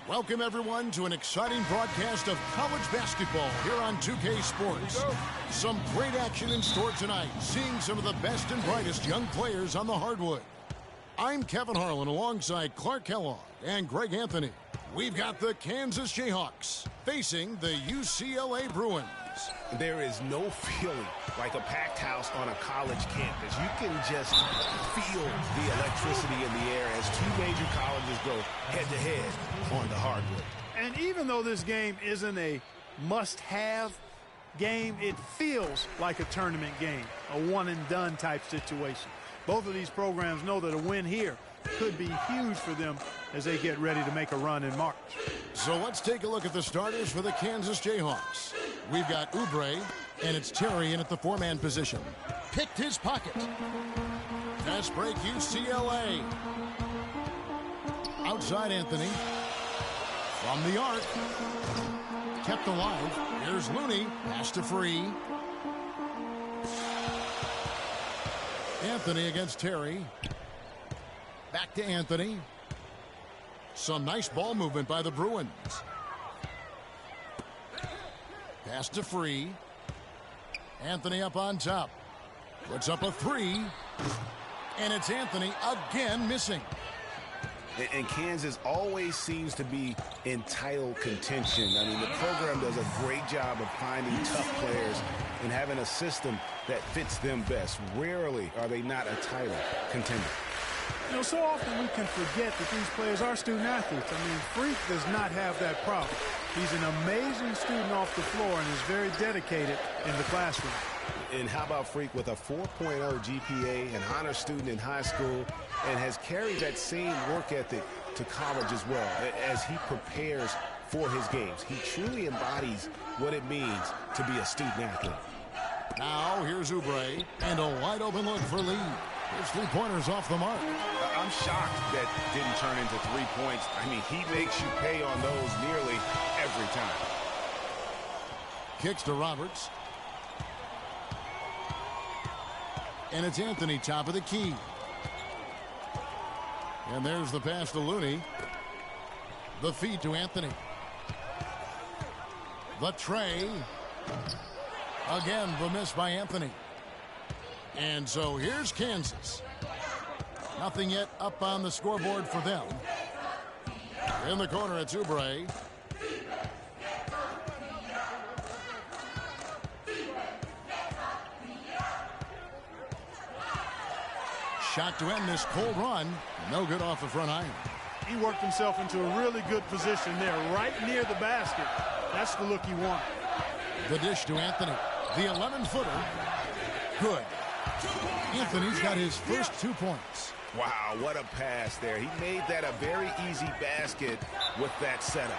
Welcome, everyone, to an exciting broadcast of college basketball here on 2K Sports. Some great action in store tonight, seeing some of the best and brightest young players on the hardwood. I'm Kevin Harlan alongside Clark Kellogg and Greg Anthony. We've got the Kansas Jayhawks facing the UCLA Bruins. There is no feeling like a packed house on a college campus. You can just feel the electricity in the air as two major colleges go head-to-head on the hardwood. And even though this game isn't a must-have game, it feels like a tournament game, a one-and-done type situation. Both of these programs know that a win here could be huge for them as they get ready to make a run in March. So let's take a look at the starters for the Kansas Jayhawks. We've got Oubre, and it's Terry in at the four-man position. Picked his pocket. Fast break UCLA. Outside Anthony. From the arc. Kept alive. Here's Looney. Pass to Free. Anthony against Terry. Back to Anthony. Some nice ball movement by the Bruins. Pass to Free. Anthony up on top. Puts up a three. And it's Anthony again missing. And Kansas always seems to be in title contention. I mean, the program does a great job of finding tough players and having a system that fits them best. Rarely are they not a title contender. You know, so often we can forget that these players are student athletes. I mean, Freak does not have that problem. He's an amazing student off the floor and is very dedicated in the classroom. And how about Freak with a 4.0 GPA, an honor student in high school, and has carried that same work ethic to college as well as he prepares for his games. He truly embodies what it means to be a student athlete. Now here's Oubre, and a wide open look for Lee. His three-pointers off the mark. I'm shocked that didn't turn into 3 points. I mean, he makes you pay on those nearly every time. Kicks to Roberts. And it's Anthony top of the key. And there's the pass to Looney. The feed to Anthony. The tray. Again, the miss by Anthony. And so here's Kansas. Nothing yet up on the scoreboard for them. In the corner, it's Oubre. Shot to end this cold run. No good off the front iron. He worked himself into a really good position there, right near the basket. That's the look he wanted. The dish to Anthony. The 11-footer. Good. Anthony's got his first 2 points. Wow, what a pass there. He made that a very easy basket with that setup.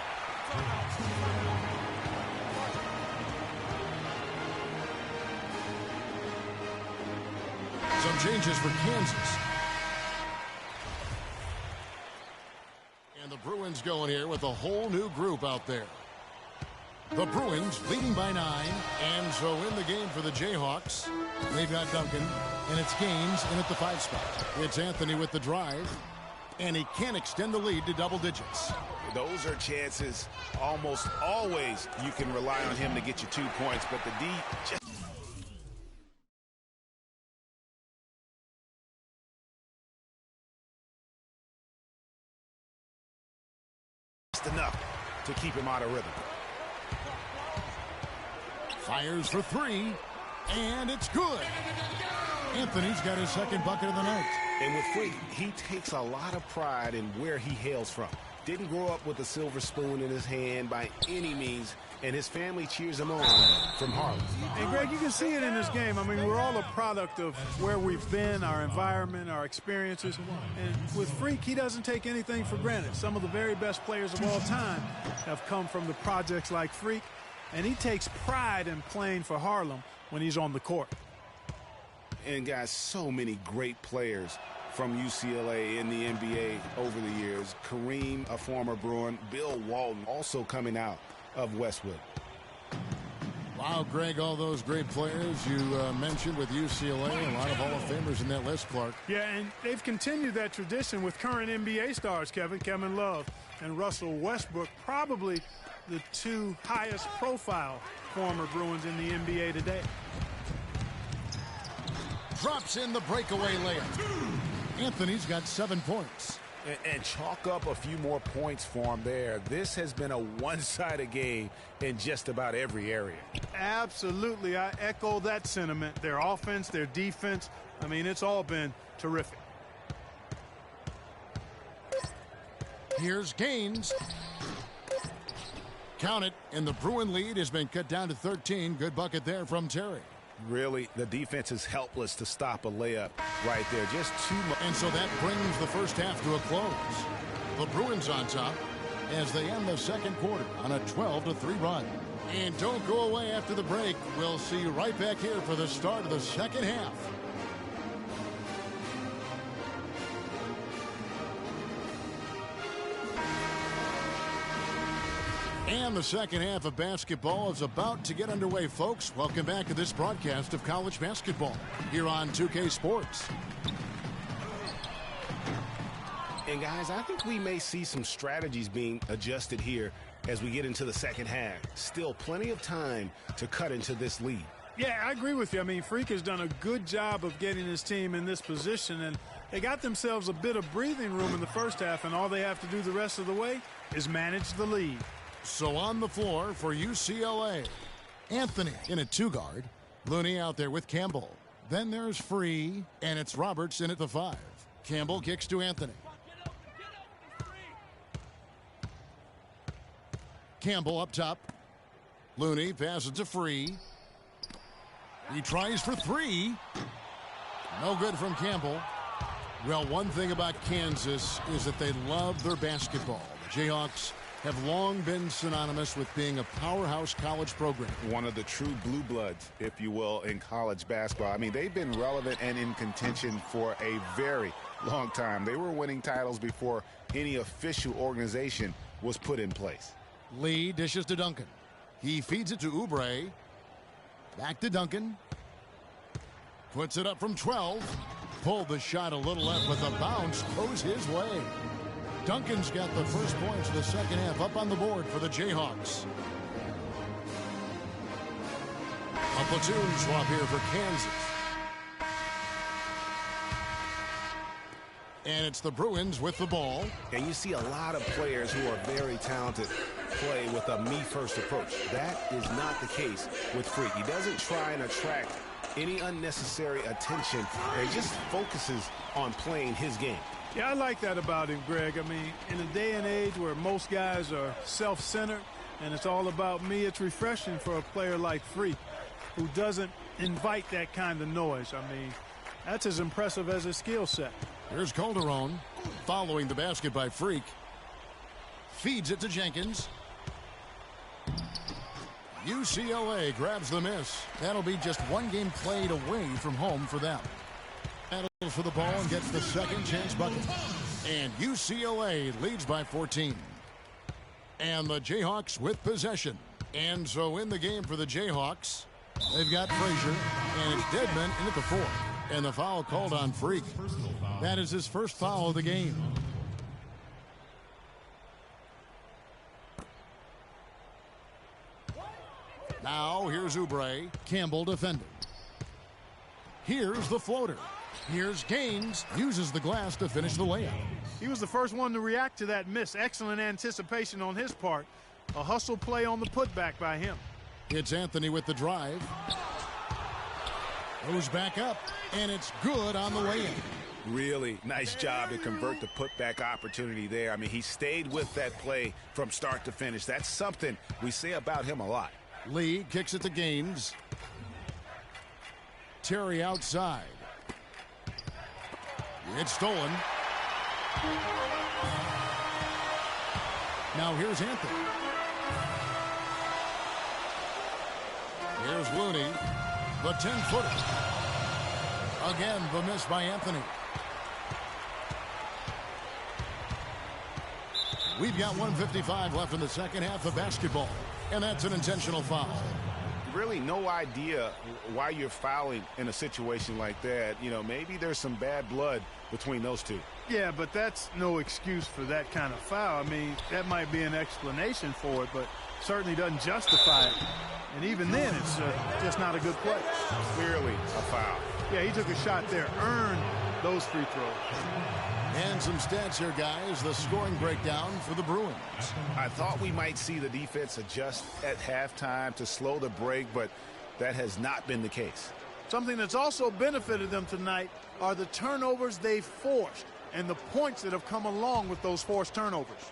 Some changes for Kansas. And the Bruins going here with a whole new group out there. The Bruins leading by 9, and so in the game for the Jayhawks, they've got Duncan, and it's Gaines in at the 5 spot. It's Anthony with the drive, and he can extend the lead to double digits. Those are chances almost always you can rely on him to get you 2 points, but the D just enough to keep him out of rhythm. Fires for 3, and it's good. Anthony's got his second bucket of the night. And with Freak, he takes a lot of pride in where he hails from. Didn't grow up with a silver spoon in his hand by any means, and his family cheers him on from Harlem. And Greg, you can see it in this game. I mean, we're all a product of where we've been, our environment, our experiences. And with Freak, he doesn't take anything for granted. Some of the very best players of all time have come from the projects like Freak. And he takes pride in playing for Harlem when he's on the court. And guys, so many great players from UCLA in the NBA over the years. Kareem, a former Bruin. Bill Walton, also coming out of Westwood. Wow, Greg, all those great players you mentioned with UCLA. A lot of Hall of Famers in that list, Clark. Yeah, and they've continued that tradition with current NBA stars, Kevin Love and Russell Westbrook, probably the 2 highest profile former Bruins in the NBA today. Drops in the breakaway layup. Anthony's got 7 points. And chalk up a few more points for him there. This has been a one-sided game in just about every area. Absolutely. I echo that sentiment. Their offense, their defense, I mean, it's all been terrific. Here's Gaines. Count it, and the Bruin lead has been cut down to 13. Good bucket there from Terry. Really, the defense is helpless to stop a layup right there. Just too much. And so that brings the first half to a close. The Bruins on top as they end the second quarter on a 12-3 run. And don't go away after the break. We'll see you right back here for the start of the second half. And the second half of basketball is about to get underway, folks. Welcome back to this broadcast of college basketball here on 2K Sports. And guys, I think we may see some strategies being adjusted here as we get into the second half. Still plenty of time to cut into this lead. Yeah, I agree with you. I mean, Freak has done a good job of getting his team in this position, and they got themselves a bit of breathing room in the first half, and all they have to do the rest of the way is manage the lead. So on the floor for UCLA, Anthony in at 2 guard. Looney out there with Campbell. Then there's Free, and it's Roberts in at the 5. Campbell kicks to Anthony. Campbell up top. Looney passes to Free. He tries for 3. No good from Campbell. Well, one thing about Kansas is that they love their basketball. The Jayhawks have long been synonymous with being a powerhouse college program. One of the true blue bloods, if you will, in college basketball. I mean, they've been relevant and in contention for a very long time. They were winning titles before any official organization was put in place. Lee dishes to Duncan. He feeds it to Oubre. Back to Duncan. Puts it up from 12. Pulled the shot a little left, but the bounce goes his way. Duncan's got the first points of the second half up on the board for the Jayhawks. A platoon swap here for Kansas. And it's the Bruins with the ball. And you see a lot of players who are very talented play with a me-first approach. That is not the case with Freak. He doesn't try and attract any unnecessary attention. He just focuses on playing his game. Yeah, I like that about him, Greg. I mean, in a day and age where most guys are self-centered and it's all about me, it's refreshing for a player like Freak who doesn't invite that kind of noise. I mean, that's as impressive as his skill set. Here's Calderon following the basket by Freak. Feeds it to Jenkins. UCLA grabs the miss. That'll be just one game played away from home for them. Battles for the ball and gets the second chance bucket. And UCLA leads by 14. And the Jayhawks with possession. And so in the game for the Jayhawks, they've got Frazier, and it's Dedmon in at the 4. And the foul called on Freak. That is his first foul of the game. Now here's Oubre. Campbell defending. Here's the floater. Here's Gaines. Uses the glass to finish the layup. He was the first one to react to that miss. Excellent anticipation on his part. A hustle play on the putback by him. It's Anthony with the drive. Goes back up, and it's good on the way in. Really nice job to convert the putback opportunity there. I mean, he stayed with that play from start to finish. That's something we say about him a lot. Lee kicks it to Gaines. Terry outside. It's stolen. Now here's Anthony. Here's Looney. The 10-footer. Again, the miss by Anthony. We've got 1:55 left in the second half of basketball. And that's an intentional foul. Really no idea why you're fouling in a situation like that. You know, maybe there's some bad blood between those two. Yeah, but that's no excuse for that kind of foul. I mean, that might be an explanation for it, but certainly doesn't justify it. And even then, it's just not a good play. Clearly a foul. Yeah, he took a shot there, earned those free throws. And some stats here, guys. The scoring breakdown for the Bruins. I thought we might see the defense adjust at halftime to slow the break, but that has not been the case. Something that's also benefited them tonight are the turnovers they've forced and the points that have come along with those forced turnovers.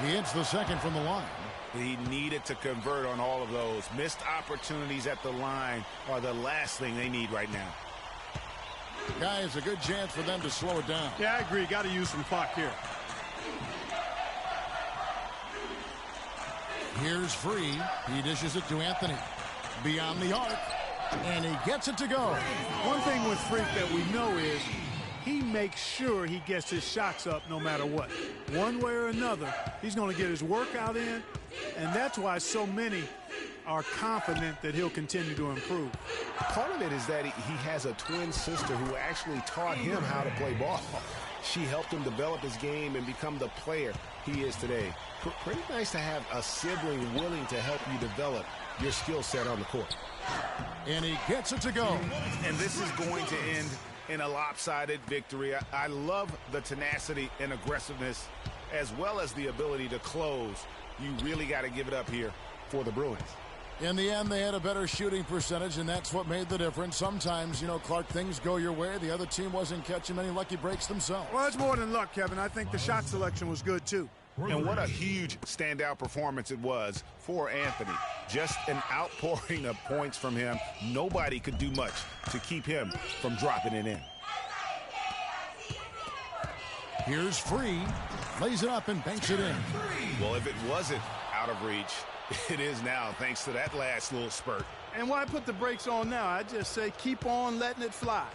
He hits the second from the line. He needed to convert on all of those. Missed opportunities at the line are the last thing they need right now. Guys, a good chance for them to slow it down. Yeah, I agree. Got to use some clock here. Here's Free. He dishes it to Anthony. Beyond the arc. And he gets it to go. One thing with Freak that we know is he makes sure he gets his shots up no matter what. One way or another, he's going to get his workout in, and that's why so many are confident that he'll continue to improve. Part of it is that he has a twin sister who actually taught him how to play ball. She helped him develop his game and become the player he is today. Pretty nice to have a sibling willing to help you develop your skill set on the court. And he gets it to go. And this is going to end in a lopsided victory. I love the tenacity and aggressiveness as well as the ability to close. You really got to give it up here for the Bruins. In the end, they had a better shooting percentage, and that's what made the difference. Sometimes, you know, Clark, things go your way. The other team wasn't catching many lucky breaks themselves. Well, it's more than luck, Kevin. I think the shot selection was good, too. And what a huge standout performance it was for Anthony. Just an outpouring of points from him. Nobody could do much to keep him from dropping it in. Here's Free. Lays it up and banks it in. Well, if it wasn't out of reach, it is now, thanks to that last little spurt. And why put the brakes on now? I just say keep on letting it fly.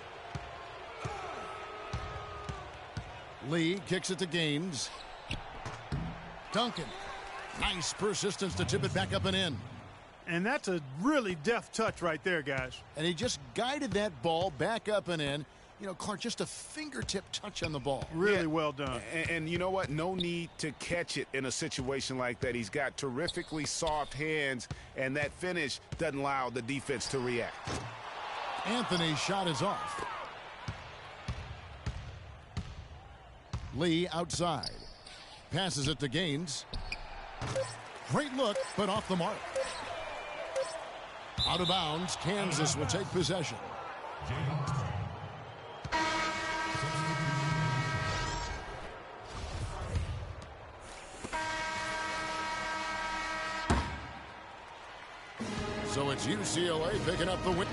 Lee kicks it to Gaines. Duncan. Nice persistence to tip it back up and in. And that's a really deft touch right there, guys. And he just guided that ball back up and in. Clark, just a fingertip touch on the ball. Really well done. And you know what? No need to catch it in a situation like that. He's got terrifically soft hands, and that finish doesn't allow the defense to react. Anthony's shot is off. Lee outside. Passes it to Gaines. Great look, but off the mark. Out of bounds, Kansas will take possession. So it's UCLA picking up the win.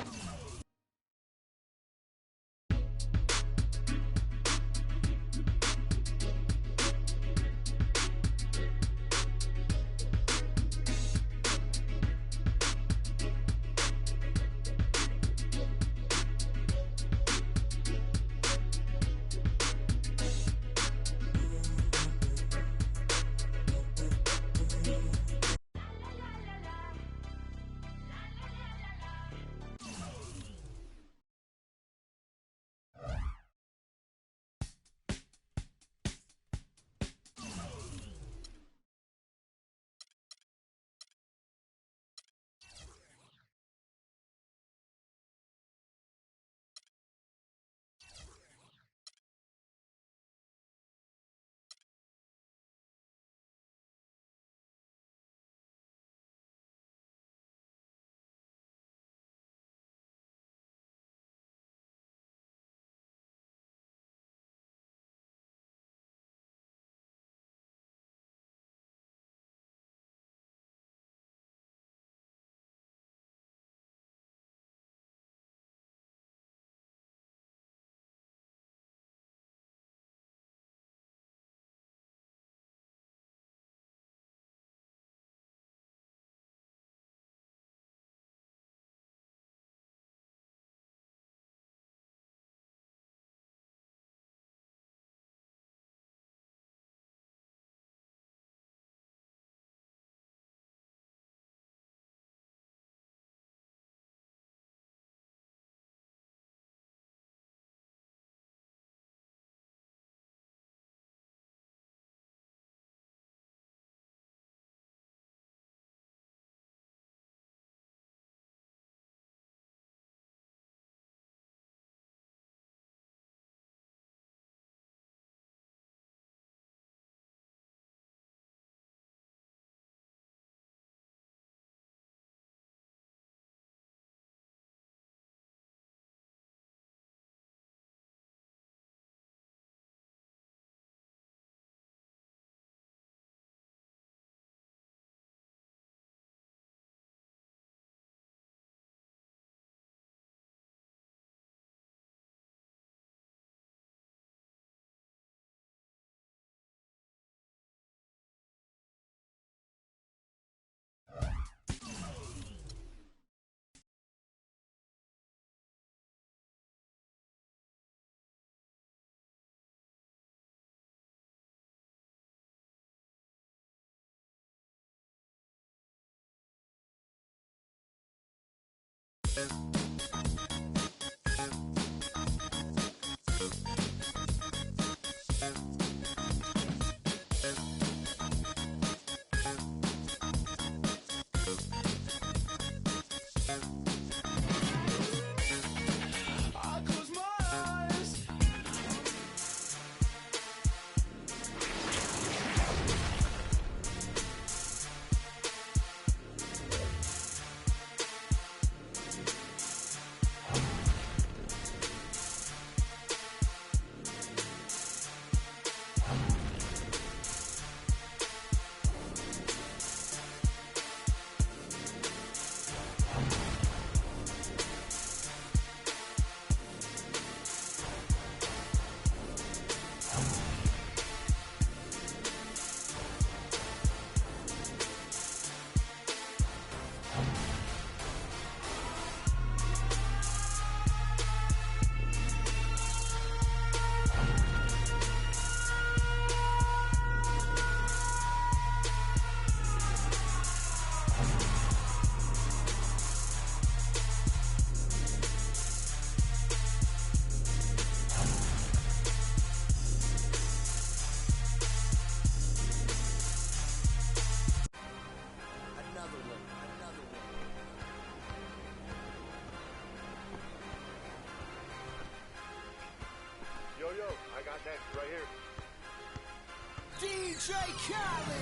DJ Khaled.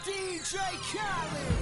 DJ Khaled.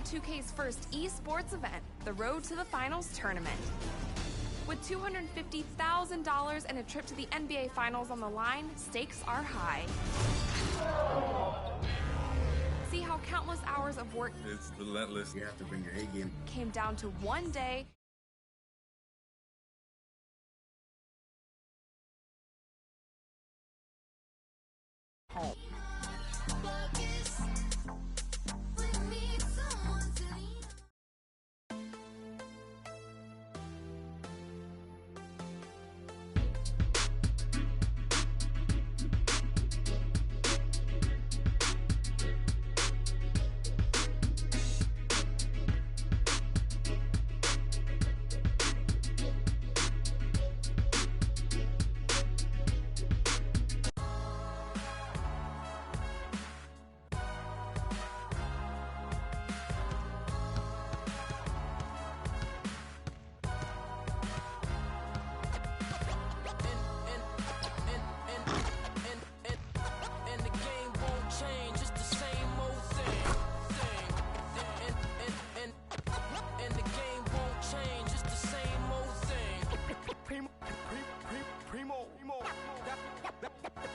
NBA 2K's first esports event, the Road to the Finals tournament. With $250,000 and a trip to the NBA Finals on the line, stakes are high. See how countless hours of work It's relentless. You have to bring your A game. came down to one day home.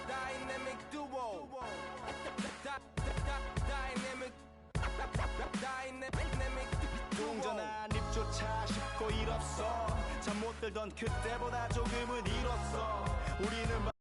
Dynamic duo. Dynamic 동전한 입조차 쉽고 일 없어 잠 못 들던 그때보다 조금은 일었어 우리는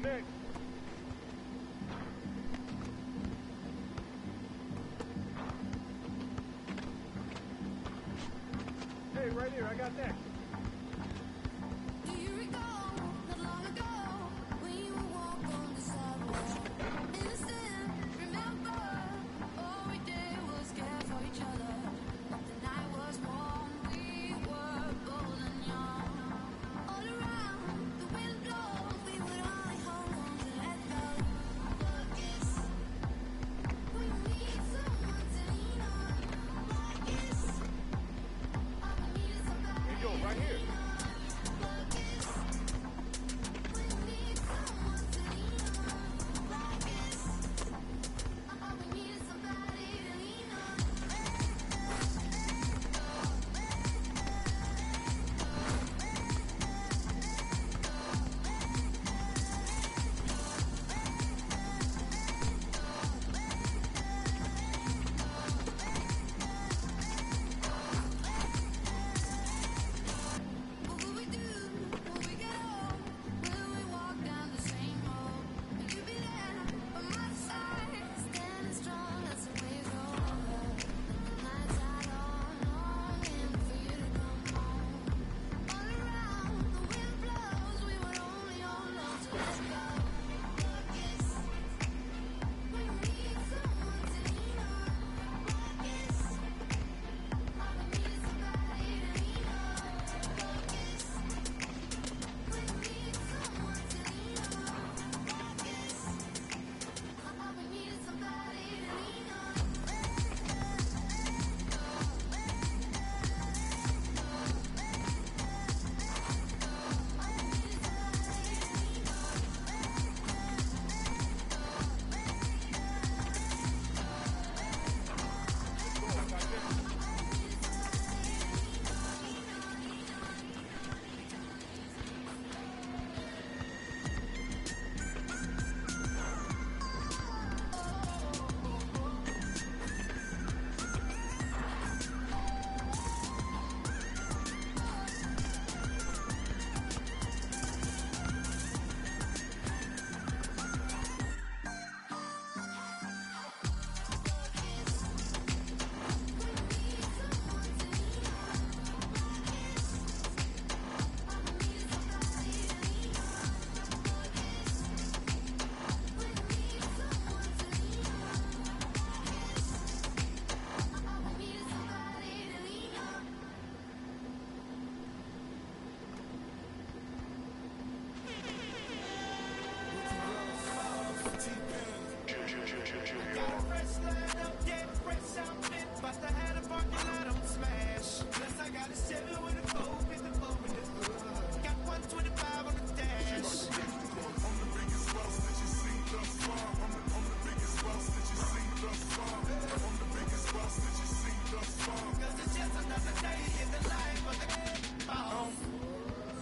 next. Hey, right here, I got next. Do you recall not long ago when you would walk on the sidewalk? Innocent, remember, all we did was care for each other. The night was warm, we were bold and young. All around, the wind blows, we would only hold on to let go. But guess we need someone to lean on. But guess all we need is somebody. Here you go, right here. What will we do when we get old? Will we walk down the same road? Will you be there by my side, standing strong as the waves roll over? The nights are long, longing for you to come home. All around, the wind blows, we would only hold on to let go. But guess we need someone to lean on. But guess all we need is somebody to lean on. But guess we need someone to lean on. But guess all we need is somebody to lean on.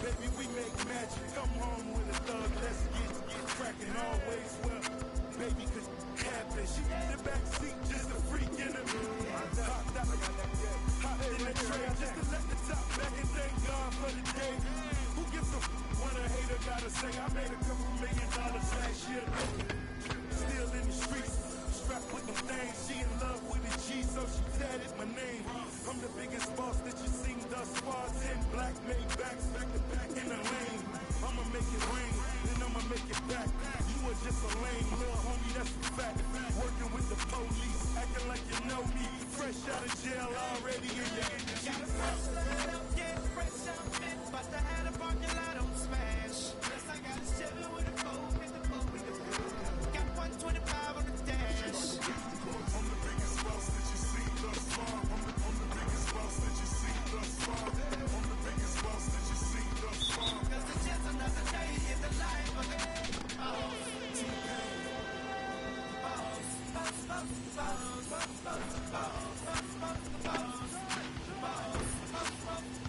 Baby, we make magic. Come home with a thug. Let's get cracking. Always well. Baby, cause happen. She in the back seat, just a freak in the hopped out. Hopped in the train just to let the top back and thank God for the day. Who gives a what a hater gotta say? I made a couple $1 million last year. Still in the streets, strapped with them things. She in love with a G, so she tatted my name. I'm the biggest boss that you've seen thus far. 10 black made backs back to back in the lane. I'ma make it rain, then I'ma make it back. You were just a lame little homie, that's a fact. Working with the police, acting like you know me. Fresh out of jail already in your got a fresh line up, yeah, fresh out, man. Bust I had a parking lot on smash. Yes, I got a 7 with a 4 with the 4 with the 4. Got 125 on the dash. I'm the biggest boss that you see thus far. I'm the biggest boss that you see thus far. I'm the biggest boss that you see thus far. Cause it's just another day in the life of the boss. T-Pain. Boss, boss, boss, boss, boss, boss, boss, boss, boss, boss, boss, boss, boss, boss.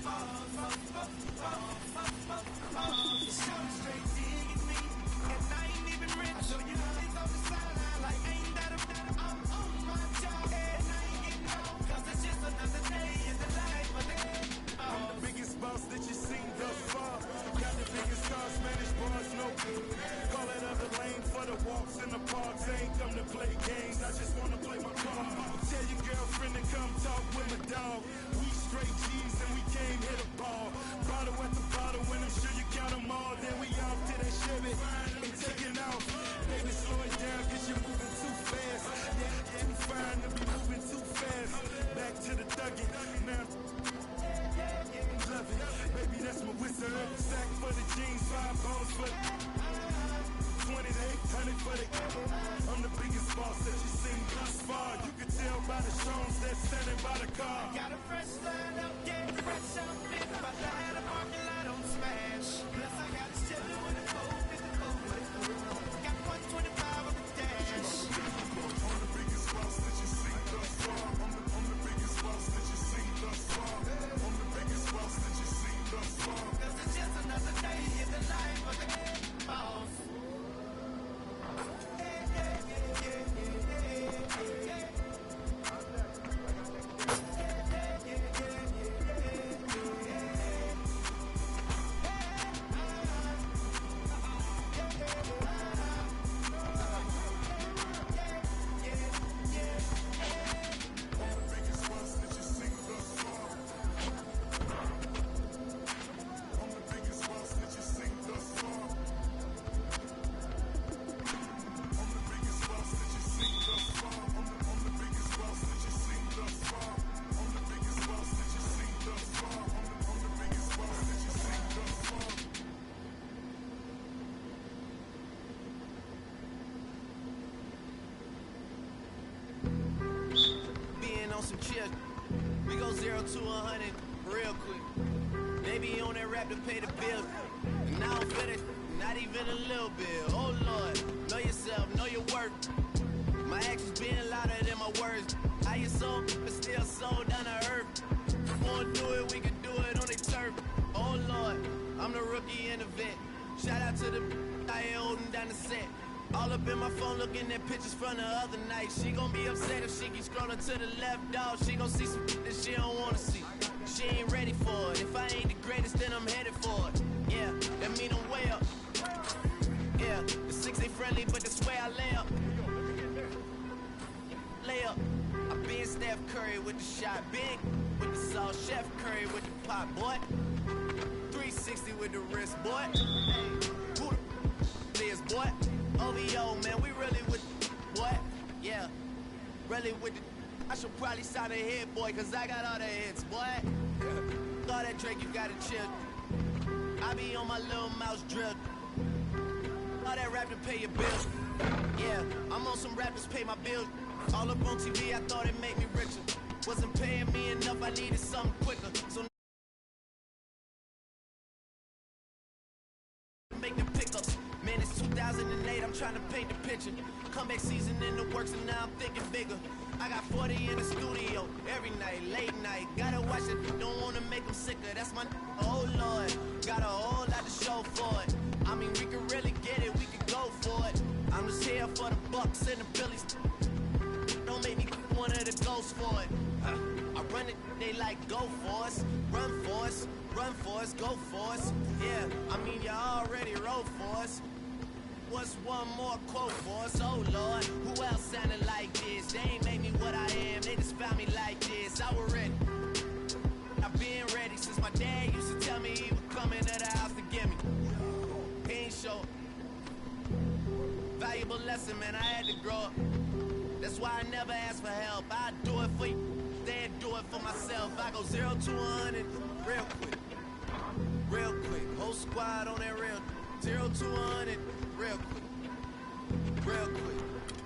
rap to pay the bills. And I don't fit it, not even a little bit. Oh Lord, know yourself, know your worth. My actions being louder than my words. How you so, but still so down to earth. If we wanna do it, we can do it on the turf. Oh Lord, I'm the rookie in the vet. Shout out to the I ain't holding down the set. All up in my phone looking at pictures from the other night. She gon' be upset if she keeps scrolling to the left, dog. She gon' see some that she don't wanna see. She ain't ready for it. If I ain't the greatest, then I'm headed for it. Yeah, that mean I'm way up. Yeah, the 6 ain't friendly, but that's where I lay up. Lay up. I been Steph Curry with the shot, big with the sauce, Chef Curry with the pop, boy. 360 with the wrist, boy. Hey, who the is, boy? OVO, man, we really with what? Yeah, really with the. I should probably sign a hit, boy, cause I got all the hits, boy. All that Drake, you gotta chill. I be on my little mouse drill. All that rap to pay your bills. Yeah, I'm on some rappers pay my bills. All up on TV, I thought it made me richer. Wasn't paying me enough, I needed something quicker. So make the pickups. Man, it's 2008, I'm trying to paint the picture. Comeback season in the works and now I'm thinking bigger. I got 40 in the studio every night, late night. Gotta watch it, don't wanna make them sicker. That's my oh Lord, got a whole lot to show for it. I mean, we could really get it, we could go for it. I'm just here for the Bucks and the Billies. Don't make me one of the ghosts for it. I run it, they like go for us, run for us, run for us, go for us. Yeah, I mean you already wrote for us. What's one more quote for us? Oh Lord, who else sounded like this? They ain't made me what I am, they just found me like this. I was ready. I've been ready since my dad used to tell me he was coming to the house to get me. He ain't show. Valuable lesson, man, I had to grow up. That's why I never ask for help. I do it for you, then do it for myself. I go 0 to 100 real quick. Real quick. Whole squad on that real 0 to 100 real quick. Real quick.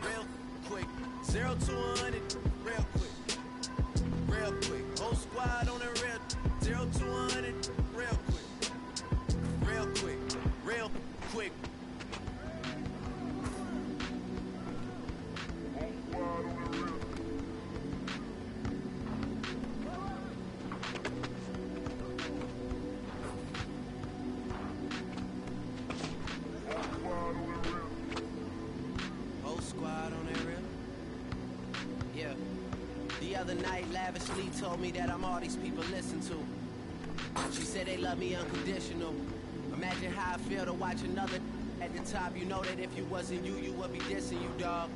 Real quick. 0 to 100 real quick. Real quick. Whole squad on that real 0 to 100 real quick. Real quick. Real quick. Lavishly told me that I'm all these people listen to. She said they love me unconditional. Imagine how I feel to watch another at the top. You know that if you wasn't you, you would be dissing you, dog.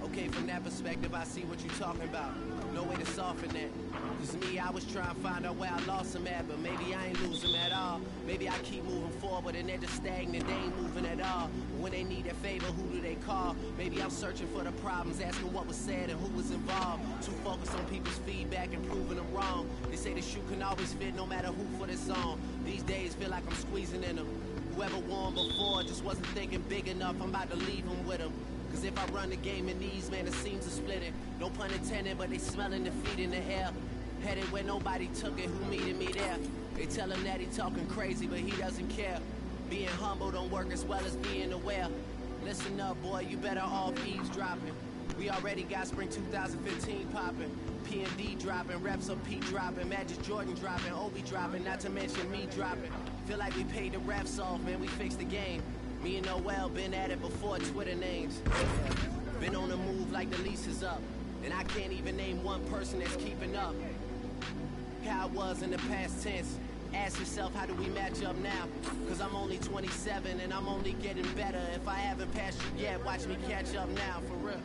Okay, from that perspective, I see what you're talking about. No way to soften that. Cause me, I was trying to find out where I lost them at, but maybe I ain't lose them at all. Maybe I keep moving forward and they're just stagnant, they ain't moving at all. But when they need a favor, who do they call? Maybe I'm searching for the problems, asking what was said and who was involved. Too focused on people's feedback and proving them wrong. They say the shoe can always fit no matter who for this song. These days feel like I'm squeezing in them. Whoever won before just wasn't thinking big enough, I'm about to leave them with them. Cause if I run the game in these, man, the seams are splitting. No pun intended, but they smelling defeat in the air. Headed where nobody took it, who meeted me there? They tell him that he talking crazy, but he doesn't care. Being humble don't work as well as being aware. Listen up, boy, you better off eavesdropping. We already got spring 2015 popping. P&D dropping, reps of P dropping, Magic Jordan dropping, Obi dropping, not to mention me dropping. Feel like we paid the refs off, man, we fixed the game. Me and Noel been at it before Twitter names. Yeah. Been on the move like the lease is up. And I can't even name one person that's keeping up. How it was in the past tense. Ask yourself, how do we match up now? Cause I'm only 27 and I'm only getting better. If I haven't passed you yet, watch me catch up now, for real.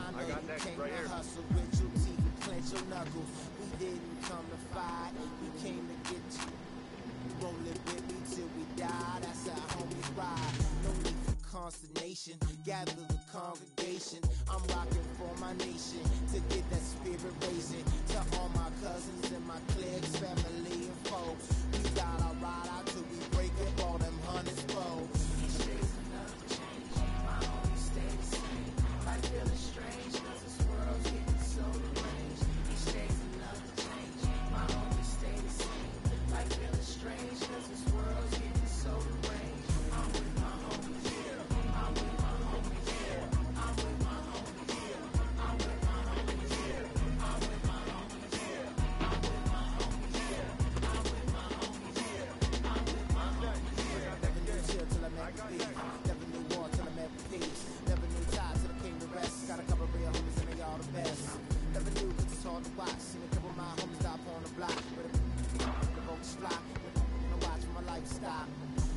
I know you came to hustle with your teeth and clench your knuckles. We didn't come to fight, we came to get you. Roll it with me till we die, that's how homies ride. No need for consternation, gather the congregation. I'm rocking for my nation, to get that spirit raising. To all my cousins and my cliques, family and folks. We gotta ride out till we break up all them hundreds foes. Each day's another change, my homies stay the same. I feel it strange, cause this world's getting so deranged. Each day's another change, my homies stay the same. I feel it strange, cause this world's getting so deranged. I'm with my homies here, I'm with my homies here, I'm with my homies here, I'm with my homies here, I'm with my homies here, I'm with my homies here, I'm with my homies here, I'm with my homies here. Never knew chill till I met the beat, never knew war till I met the peace, never knew tie till I came to rest. Got a couple real homies and they all the best. Never knew cause it's hard to watch, seen a couple of my homies stop on the block with the focus block. I watch my life stop.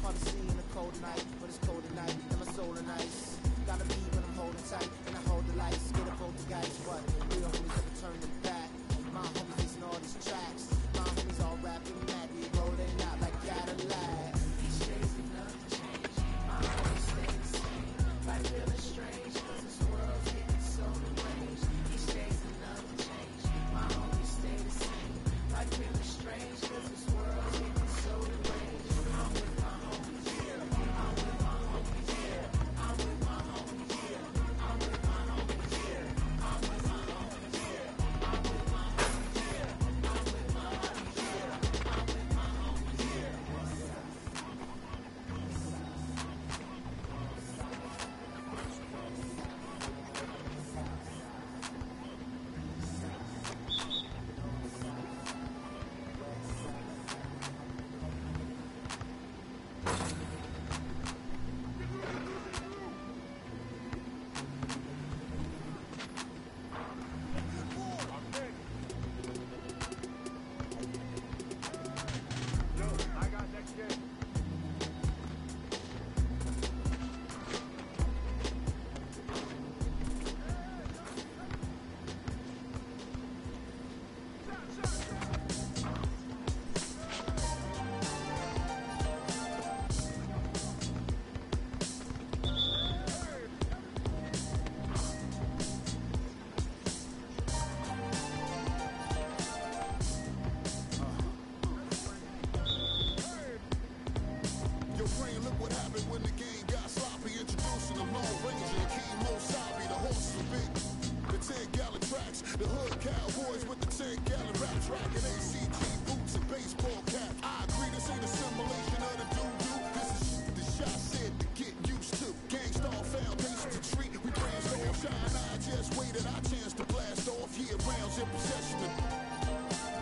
Hard to see in a cold night, but it's cold at night, and my soul is nice. Gotta be when I'm holding tight, and I hold the lights, get a poltergeist, but real homies never turn them back. My homies listen all these tracks. My homies all rapping mad, we rolling out like Cadillac. Each day's another change, my homies stay the same. Life feeling strange, cause this world's getting so deranged. Each day's another change, my homies stay the same. Life feeling strange, cause this world's getting so deranged. I'm with my homies here, I'm with my homies here, I'm with my homies here, I'm with my homies here, I'm with my homies here, I'm with my homies here, I'm with my homies here, I'm with my homies here. Yo, Brain, look what happened when the game got sloppy. Introducing the Lone Ranger and Kimo Sabi. The horses are big, the 10-gallon tracks. The hood cowboys with the 10-gallon rap track. And ACG boots and baseball cap. I agree, this ain't a simulation of the doo-doo. This is the shot said to get used to. Gangstar foundation to treat. We brainstorm, shine. I just waited our chance to blast off. Year rounds in possession of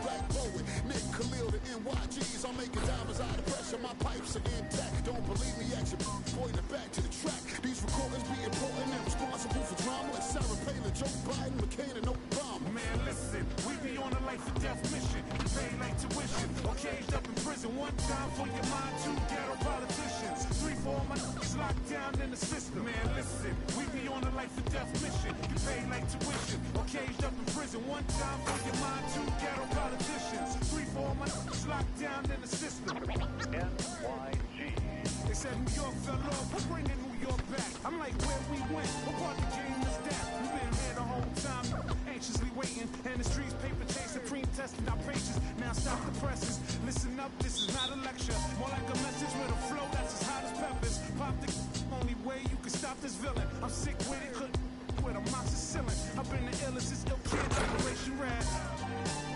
Black Poet, Nick Khalil, the NYGs. I'm making diamonds out of pressure. My pipes are intact. Don't believe me? Action pointing back to the track. These recordings be important and responsible for drama. Like Sarah Palin, Joe Biden, McCain, and Obama. Man, listen, we be on a life or death mission. You pay like tuition or caged up in prison. One time for your mind, two ghetto politicians. 3 for all my niggas locked down in the system. Man, listen, we be on a life or death mission. You pay like tuition or caged up in prison. One time for your mind, two ghetto politicians. 3 for all my niggas locked down in the system. NYG. They said New York fell off, we're bringing New York back. I'm like, where we went, what part the game is that? We've been here the whole time, anxiously waiting. And the streets paper chase, supreme testing our patience. Now stop the presses, listen up, this is not a lecture. More like a message with a flow that's as hot as peppers. Pop the only way you can stop this villain. I'm sick with it, couldn't with a moxicillin. I've been the illest since ill kid, Operation Rad.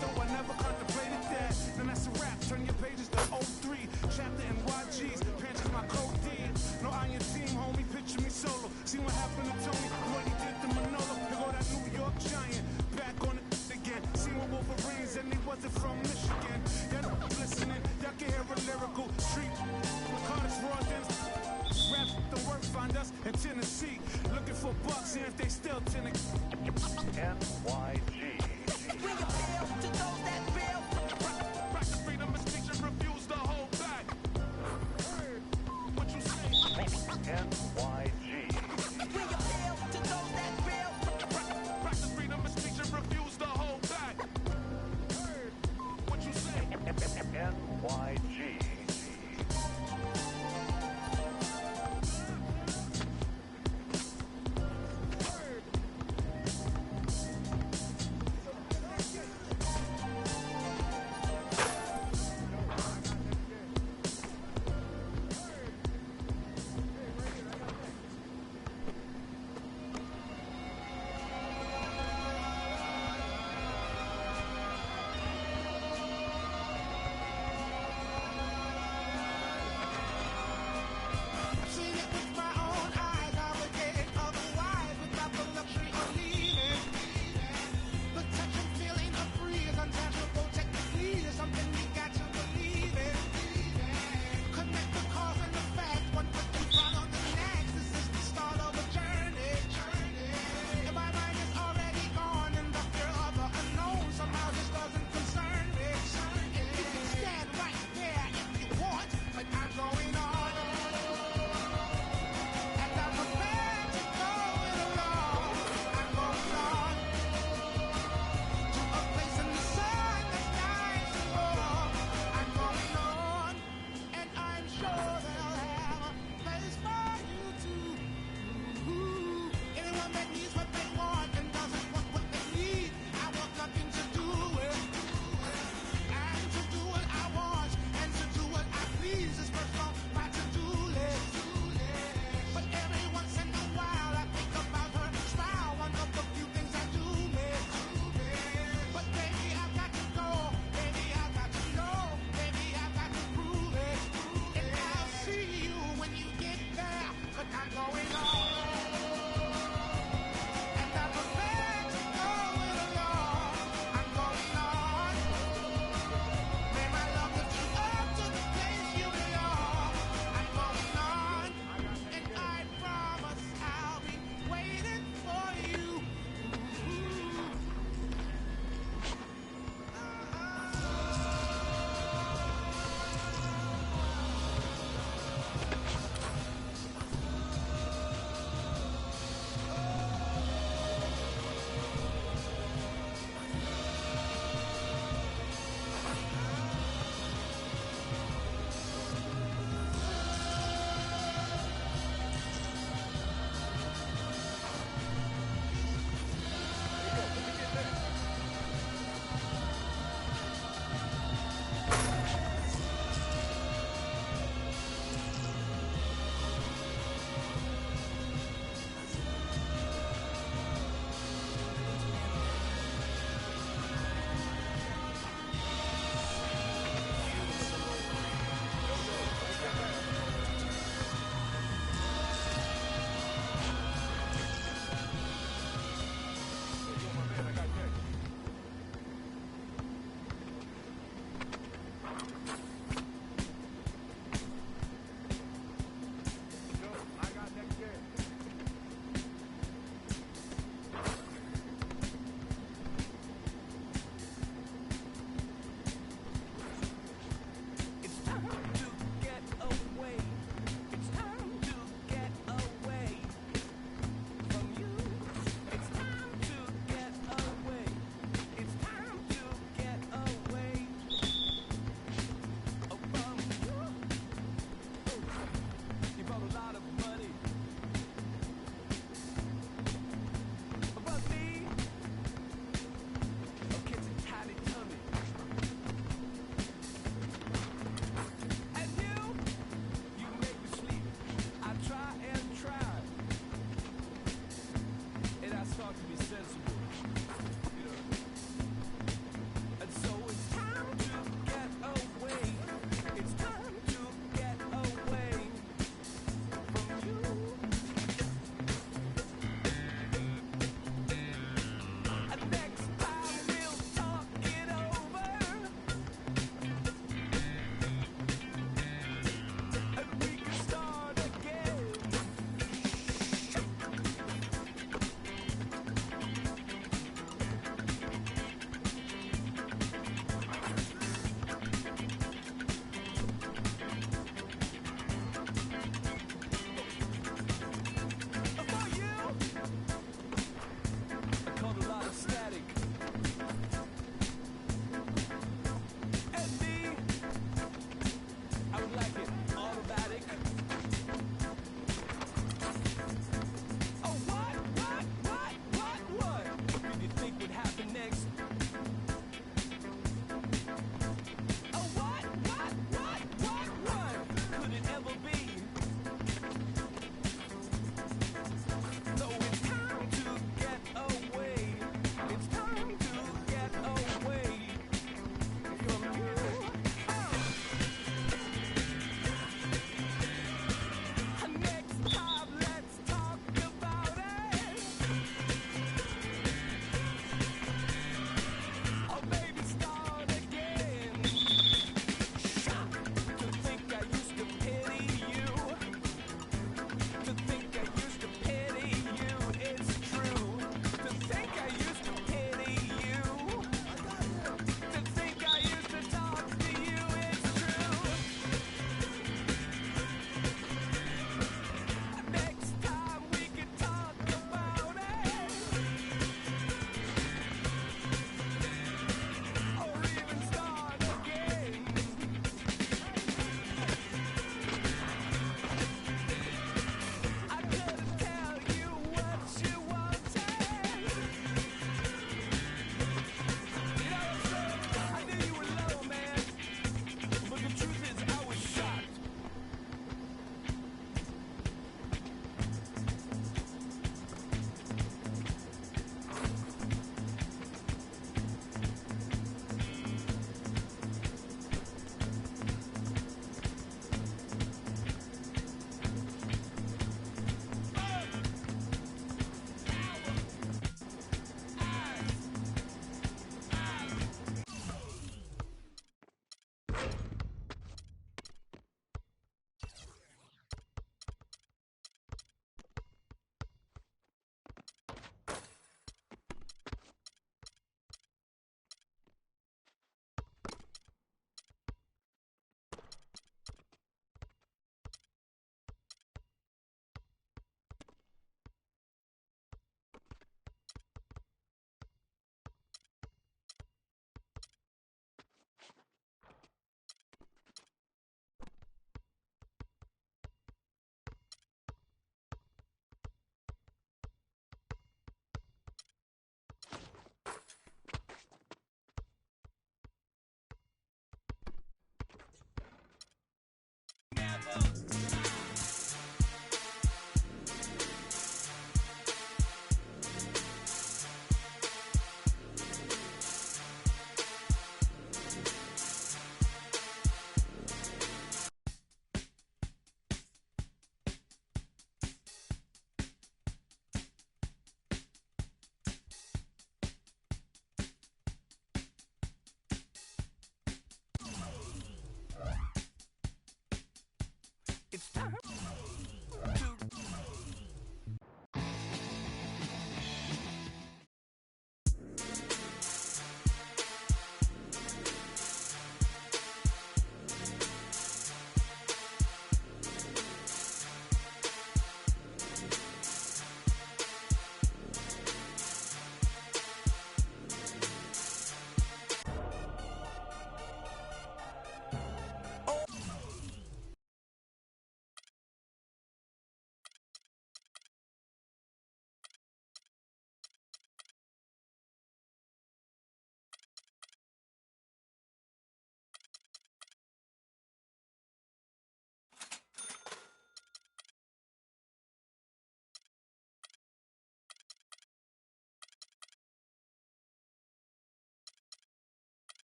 Though I never contemplated that. Then that's a wrap. Turn your pages to 03. Chapter NYG's. Panties my code D. No iron team, homie. Picture me solo. See what happened to Tony. What he did to Manolo. Here go that New York Giant. Back on it again. See what Wolverines and he wasn't from Michigan. Y'all listening. Y'all can hear a lyrical street. Carter's raw dance. Rap the work, find us in Tennessee. Looking for bucks and if they still Tennessee. NYG. Bring a bill to those that bill. Rock the freedom of speech and refuse to hold back. What you say? NYG. Bring a bill to those that bill.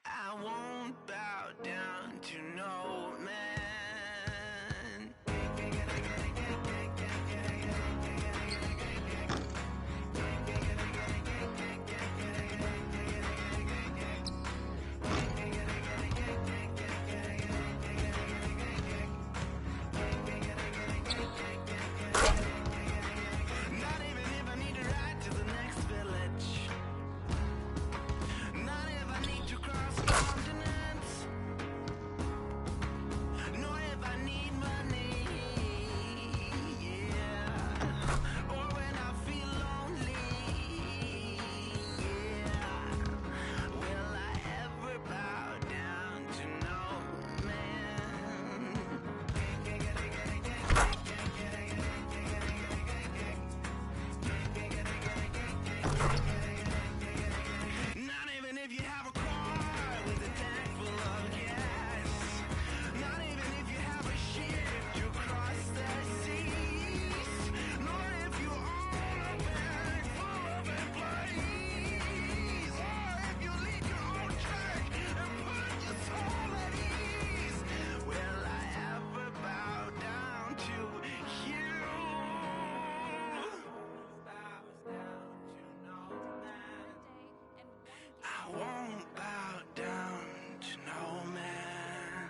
I won't bow down to no man. Not even if I need to ride to the next village. Not if I need to cross continents. Nor if I need money. Yeah. Or when I feel lonely. Yeah. Will I ever bow down to no man? Not even if you have a car with a tank full of gas. Not even if you have a ship to cross the seas. Nor if you own a bank full of employees. Or if you lead your own church and put your soul at ease. Will I ever bow down to you? I won't bow down to no man.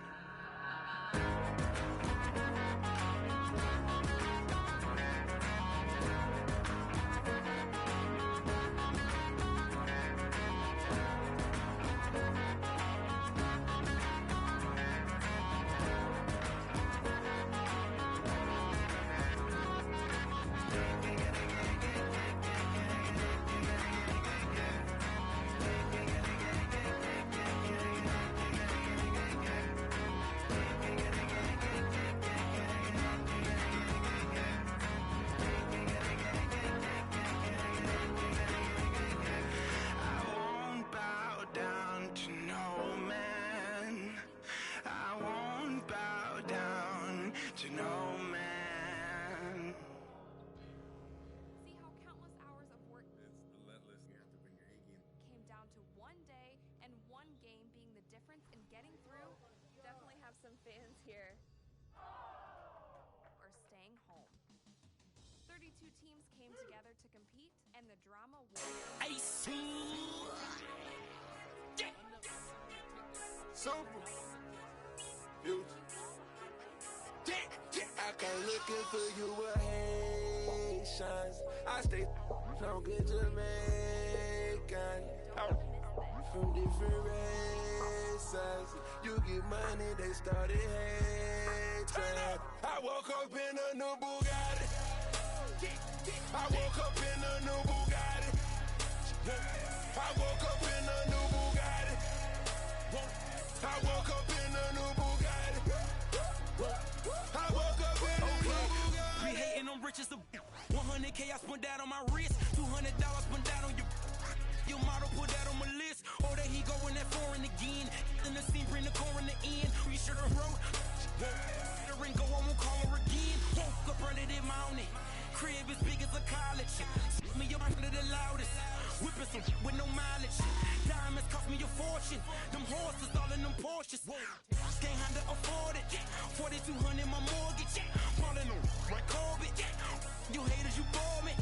I won't bow down to no man. I won't bow down to no man. See how countless hours of work It's relentless. You have to bring your A game. came down to one day and one game being the difference in getting through. Definitely have some fans here. Or staying home. 32 teams came together to compete, and the drama was Super. Future. I come looking for you with Haitians. I stay from good Jamaican. From different races. You get money, they started hating. I woke up in a new Bugatti. I woke up in a new Bugatti. I woke up in a new Bugatti. I woke up in a new Bugatti. I woke up in a new Bugatti. Be hating on riches of 100K I spent that on my wrist. $200 spent that on your model, put that on my list. Oh, there he going that foreign again. In the scene, bring the core in the end. We should have wrote. The ring go, I won't call her again. Woke up under the mountain. Crib as big as a college. Me up under the loudest. Whipping some with no mileage. Diamonds cost me a fortune. Them horses all in them Porsches. Can't handle afford it. 4,200 my mortgage. Falling on right Corbett. You haters, you bore me.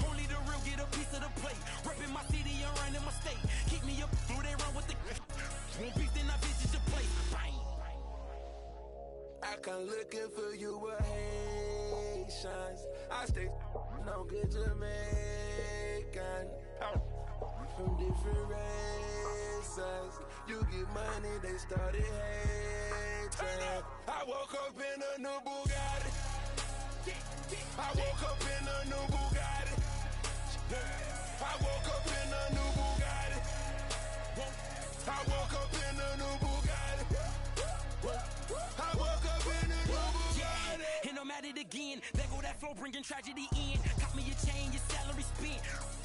Only the real get a piece of the plate. Repping my city and running my state. Keep me up through they run with the. Won't beat, then I visit your place. Bang. I come looking for you with Haitians. I stay no good Jamaican. From different races. You get money, they started hating. I woke up in a new Bugatti. I woke up in a new Bugatti. I woke up in a new Bugatti. I woke up in a new Bugatti. I woke up in a new Bugatti. And I'm at it again. There go that flow bringing tragedy in. Cop me a chain, your salary spent.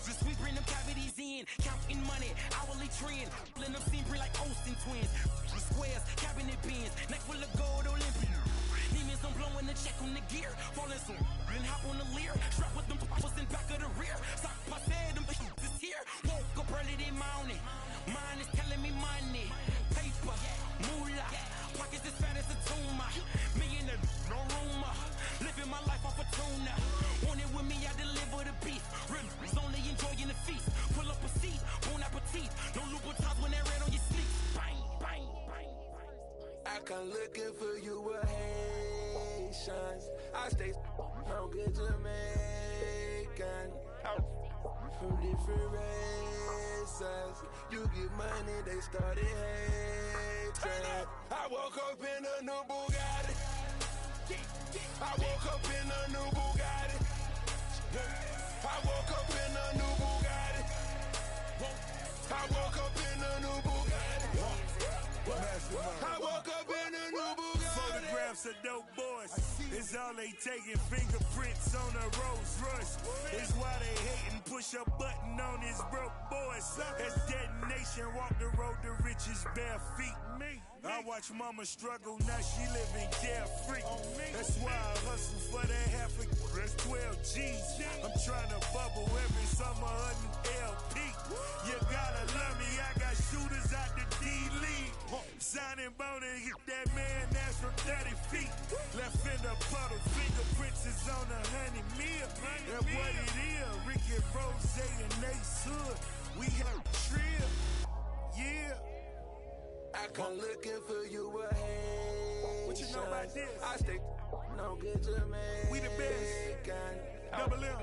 Just we bring them cavities in. Counting money, hourly trend. Let them seem like Olsen twins. Squares, cabinet bins. Neck full of gold, Olympian. Demons, I'm blowing the check on the gear. Falling soon, then hop on the leer. Strap with them poppers in back of the rear. Stop, I said them is here. Woke up early this morning. Mine is telling me money. come looking for you with Haitians. I stay from good Jamaican. From different races. You get money, they started hating. I woke up in a new Bugatti. I woke up in a new Bugatti. I woke up in a new Bugatti. I woke up in a new Bugatti. I woke up in a new Bugatti. Photographs of dope boys. It's all they taking. Fingerprints on a Rolls Royce. It's why they hating. Push a button on his broke boys. As detonation, walk the road to riches bare feet. I watch mama struggle, now she living carefree. That's why I hustle for that half a 12 G's. I'm trying to bubble every summer a new LP. You gotta love me, I got shooters out the D-League. Signing bone and hit that man ass from 30 feet. Left in the puddle, fingerprints is on 100 mil. That's what it is, Ricky Rose and Ace Hood. We have trill, yeah. I come looking for you with Haitians. What you know about this? I stay no good Jamaican. We the best. Double M.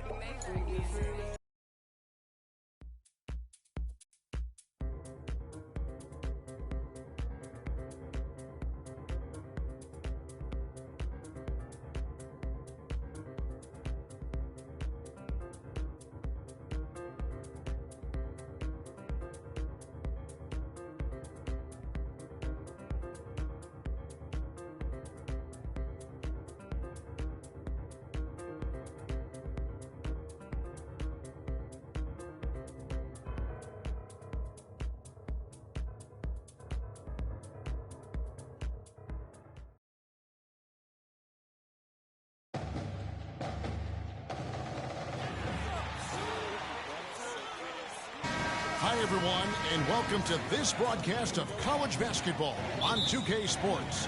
Hi, everyone, and welcome to this broadcast of college basketball on 2K Sports.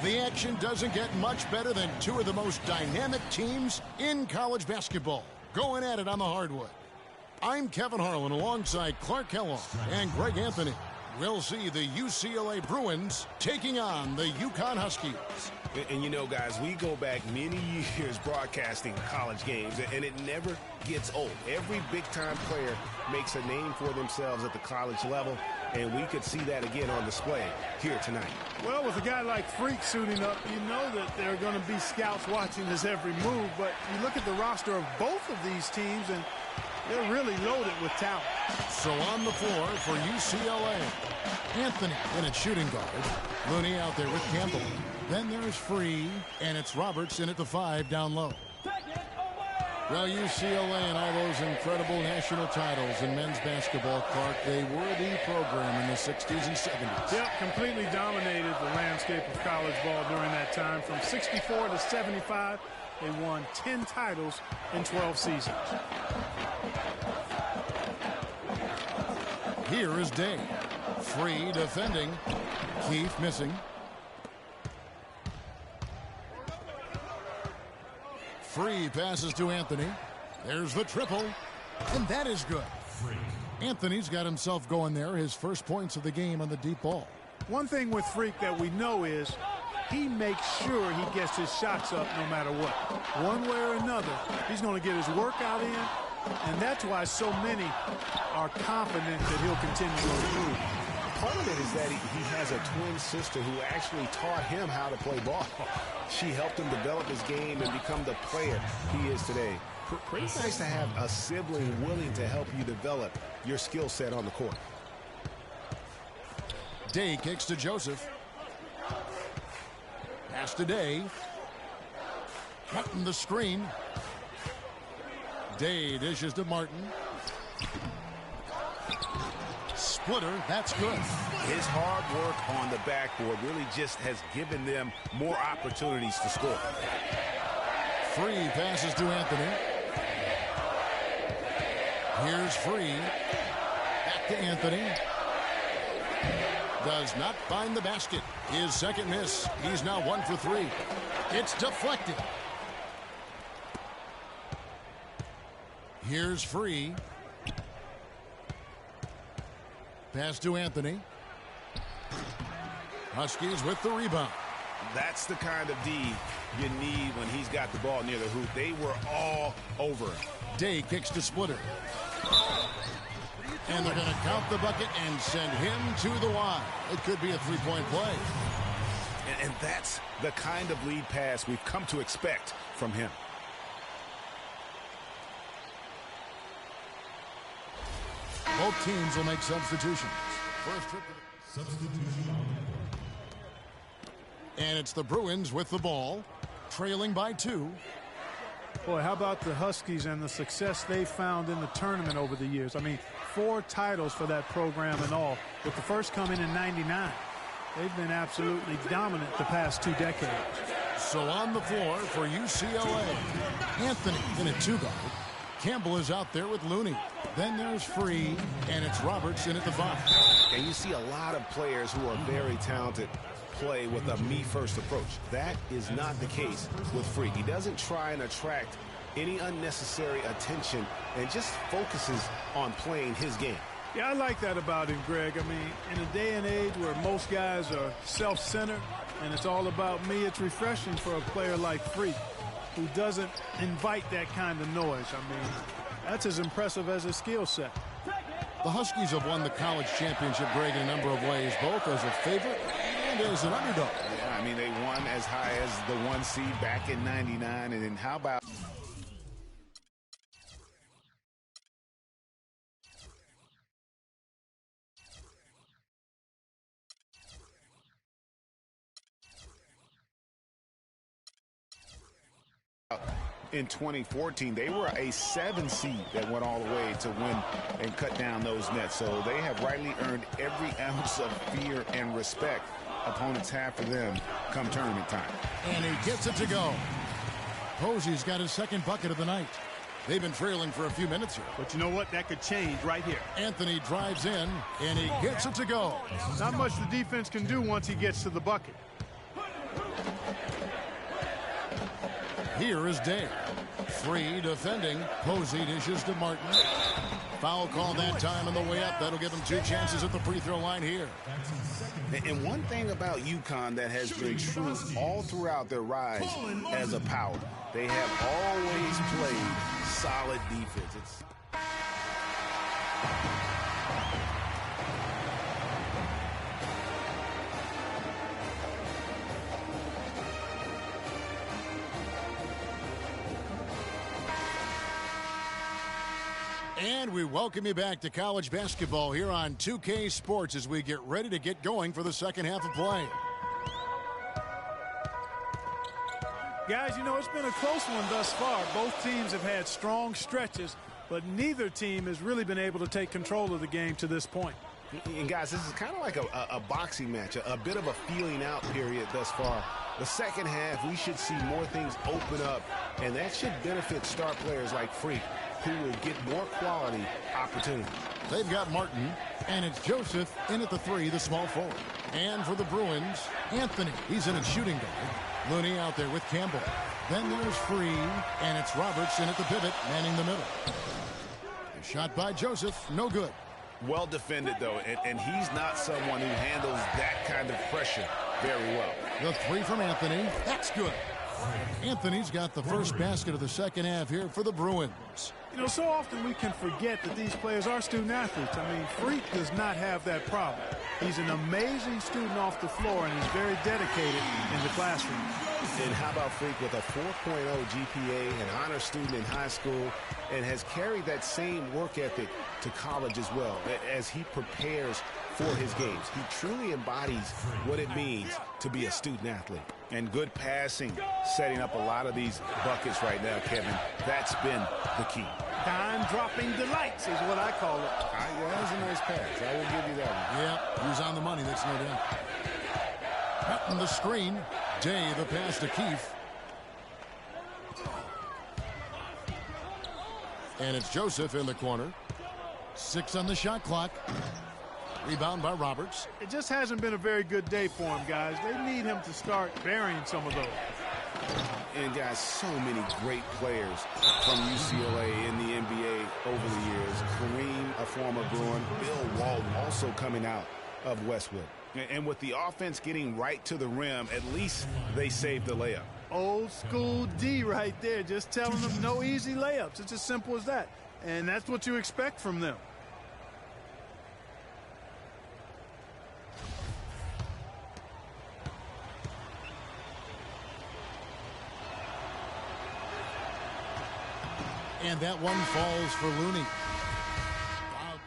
The action doesn't get much better than two of the most dynamic teams in college basketball going at it on the hardwood. I'm Kevin Harlan alongside Clark Kellogg and Greg Anthony. We'll see the UCLA Bruins taking on the UConn Huskies. And you know, guys, we go back many years broadcasting college games, and it never gets old. Every big-time player makes a name for themselves at the college level, and we could see that again on display here tonight. Well, with a guy like Freak suiting up, you know that there are going to be scouts watching his every move, but you look at the roster of both of these teams, and they're really loaded with talent. So on the floor for UCLA, Anthony in at shooting guard. Looney out there with Campbell. Then there's Free, and it's Roberts in at the 5 down low. Well, UCLA and all those incredible national titles in men's basketball, Clark, they were the program in the 60s and 70s. Yep, completely dominated the landscape of college ball during that time. From 64 to 75, they won 10 titles in 12 seasons. Here is Day. Free defending. Keith missing. Free passes to Anthony. There's the triple. And that is good. Anthony's got himself going there. His first points of the game on the deep ball. One thing with Freak that we know is he makes sure he gets his shots up no matter what. One way or another, he's going to get his workout in. And that's why so many are confident that he'll continue to improve. Part of it is that he has a twin sister who actually taught him how to play ball. She helped him develop his game and become the player he is today. Pretty nice to have a sibling willing to help you develop your skill set on the court. Day kicks to Joseph. Pass to Day. Cutting the screen. Day dishes to Martin. Splitter, that's good. His hard work on the backboard really just has given them more opportunities to score. Free passes to Anthony. Here's Free. Back to Anthony. Does not find the basket. His second miss. He's now 1 for 3. It's deflected. Here's Free. Pass to Anthony. Huskies with the rebound. That's the kind of D you need when he's got the ball near the hoop. They were all over him. Day kicks to Splitter. And they're going to count the bucket and send him to the line. It could be a three-point play. And that's the kind of lead pass we've come to expect from him. Both teams will make substitutions. First trip to substitution. And it's the Bruins with the ball, trailing by 2. Boy, how about the Huskies and the success they've found in the tournament over the years? I mean, 4 titles for that program in all, with the first coming in '99. They've been absolutely dominant the past 2 decades. So on the floor for UCLA, Anthony in a 2-guard. Campbell is out there with Looney. Then there's Free, and it's Robertson at the 5. And you see a lot of players who are very talented play with a me-first approach. That is not the case with Free. He doesn't try and attract any unnecessary attention and just focuses on playing his game. Yeah, I like that about him, Greg. I mean, in a day and age where most guys are self-centered and it's all about me, it's refreshing for a player like Free, who doesn't invite that kind of noise. I mean, that's as impressive as his skill set. The Huskies have won the college championship, Greg, in a number of ways, both as a favorite and as an underdog. Yeah, I mean, they won as high as the 1 seed back in '99, and then how about... In 2014, they were a 7 seed that went all the way to win and cut down those nets. So they have rightly earned every ounce of fear and respect opponents have for them come tournament time. And he gets it to go. Posey's got his second bucket of the night. They've been trailing for a few minutes here. But you know what? That could change right here. Anthony drives in, and he gets it to go. Not much the defense can do once he gets to the bucket. Here is Day. Free defending. Posey dishes to Martin. Foul call that time on the way up. That'll give him 2 chances at the free throw line here. And one thing about UConn that has been true all throughout their rise as a power, they have always played solid defense. And we welcome you back to college basketball here on 2K Sports as we get ready to get going for the second half of play. Guys, you know, it's been a close one thus far. Both teams have had strong stretches, but neither team has really been able to take control of the game to this point. And guys, this is kind of like a boxing match, a bit of a feeling out period thus far. The second half, we should see more things open up, and that should benefit star players like Freak, who will get more quality opportunities. They've got Martin, and it's Joseph in at the 3, the small forward. And for the Bruins, Anthony. He's in at shooting guard. Looney out there with Campbell. Then there's Free, and it's Robertson at the pivot, manning the middle. A shot by Joseph, no good. Well defended, though, and he's not someone who handles that kind of pressure very well. The 3 from Anthony, that's good. Anthony's got the first basket of the second half here for the Bruins. You know, so often we can forget that these players are student athletes. I mean, Freak does not have that problem. He's an amazing student off the floor, and he's very dedicated in the classroom. And how about Freak with a 4.0 GPA, an honor student in high school, and has carried that same work ethic to college as well as he prepares for his games. He truly embodies what it means to be a student athlete. And good passing, setting up a lot of these buckets right now, Kevin. That's been the key. Dime-dropping delights is what I call it. Yeah, that was a nice pass. I will give you that one. Yep, he was on the money, that's no doubt. Cutting the screen. Day, the pass to Keefe. And it's Joseph in the corner. 6 on the shot clock. Rebound by Roberts. It just hasn't been a very good day for him, guys. They need him to start burying some of those. And guys, so many great players from UCLA in the NBA over the years. Kareem, a former Bruin. Bill Walton also coming out of Westwood. And with the offense getting right to the rim, at least they saved the layup. Old school D right there, just telling them no easy layups. It's as simple as that. And that's what you expect from them. And that one falls for Looney. Wow.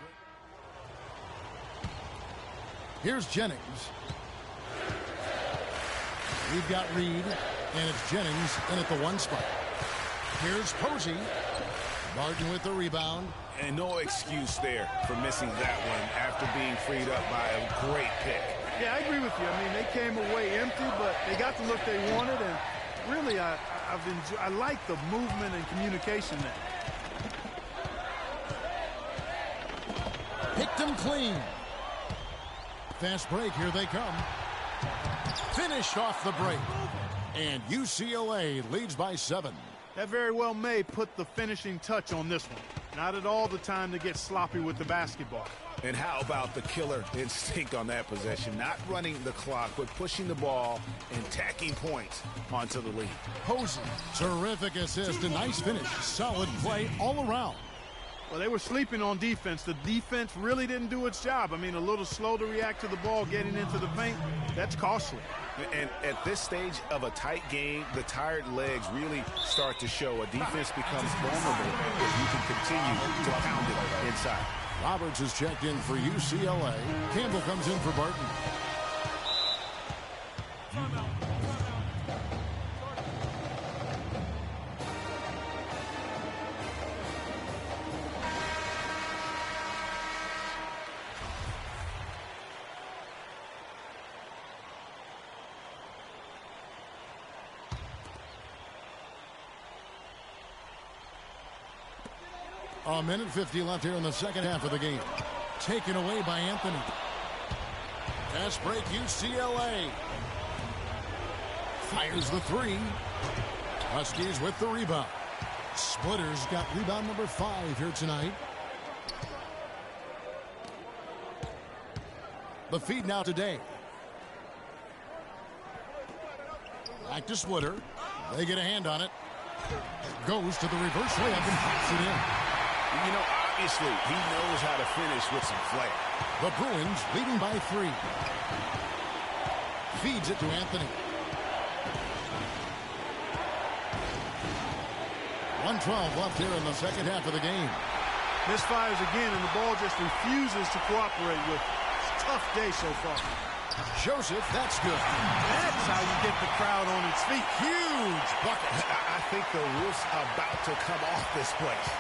Here's Jennings. We've got Reed, and it's Jennings in at the one spot. Here's Posey. Martin with the rebound. And no excuse there for missing that one after being freed up by a great pick. Yeah, I agree with you. I mean, they came away empty, but they got the look they wanted, and really, I like the movement and communication there. Picked them clean. Fast break, here they come. Finished off the break. And UCLA leads by 7. That very well may put the finishing touch on this one. Not at all the time to get sloppy with the basketball. And how about the killer instinct on that possession? Not running the clock, but pushing the ball and tacking points onto the lead. Posey, terrific assist, a nice finish. Solid play all around. Well, they were sleeping on defense. The defense really didn't do its job. I mean, a little slow to react to the ball getting into the paint. That's costly. And at this stage of a tight game, the tired legs really start to show. A defense becomes vulnerable if you can continue to pound it inside. Roberts is checked in for UCLA. Campbell comes in for Barton. A minute 50 left here in the second half of the game. Taken away by Anthony. Fast break, UCLA. Fires the three. Huskies with the rebound. Splitters got rebound number 5 here tonight. The feed now today. Back to Splitter. They get a hand on it. Goes to the reverse layup and pops it in. You know, obviously, he knows how to finish with some flair. The Bruins leading by 3. Feeds it to Anthony. 1:12 left here in the second half of the game. Misfires again, and the ball just refuses to cooperate with it. It's a tough day so far. Joseph, that's good. That's how you get the crowd on its feet. Huge bucket. I think the roof's about to come off this place.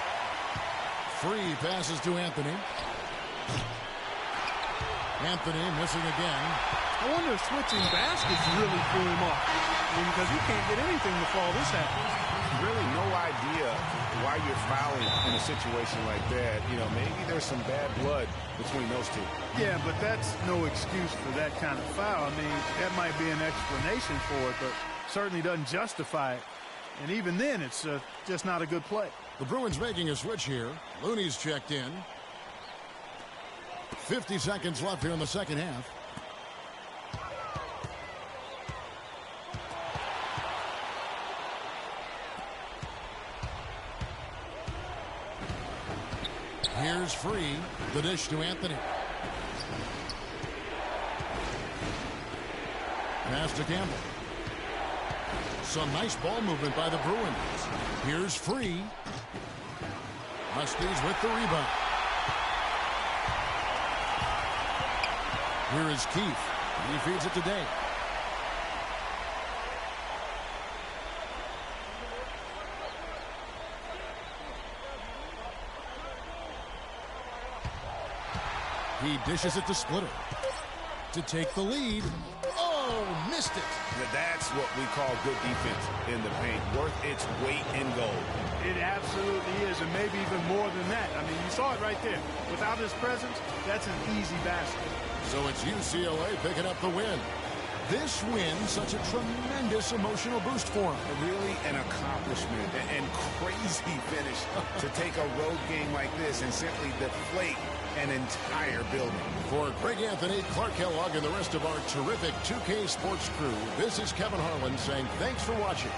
Free passes to Anthony. Anthony missing again. I wonder if switching baskets really threw him off. I mean, because he can't get anything to fall. This happens. Really no idea why you're fouling in a situation like that. You know, maybe there's some bad blood between those two. Yeah, but that's no excuse for that kind of foul. I mean, that might be an explanation for it, but certainly doesn't justify it. And even then, it's just not a good play. The Bruins making a switch here. Looney's checked in. 50 seconds left here in the second half. Here's Free. The dish to Anthony. Pass to Campbell. Some nice ball movement by the Bruins. Here's Free. Huskies with the rebound. Here is Keith. He feeds it today. He dishes it to Splitter to take the lead. Oh, missed it. That's what we call good defense in the paint. Worth its weight in gold. It absolutely is, and maybe even more than that. I mean, you saw it right there. Without his presence, that's an easy basket. So it's UCLA picking up the win. This win, such a tremendous emotional boost for him. Really an accomplishment and crazy finish to take a road game like this and simply deflate an entire building. For Greg Anthony, Clark Kellogg, and the rest of our terrific 2K Sports crew, this is Kevin Harlan saying thanks for watching.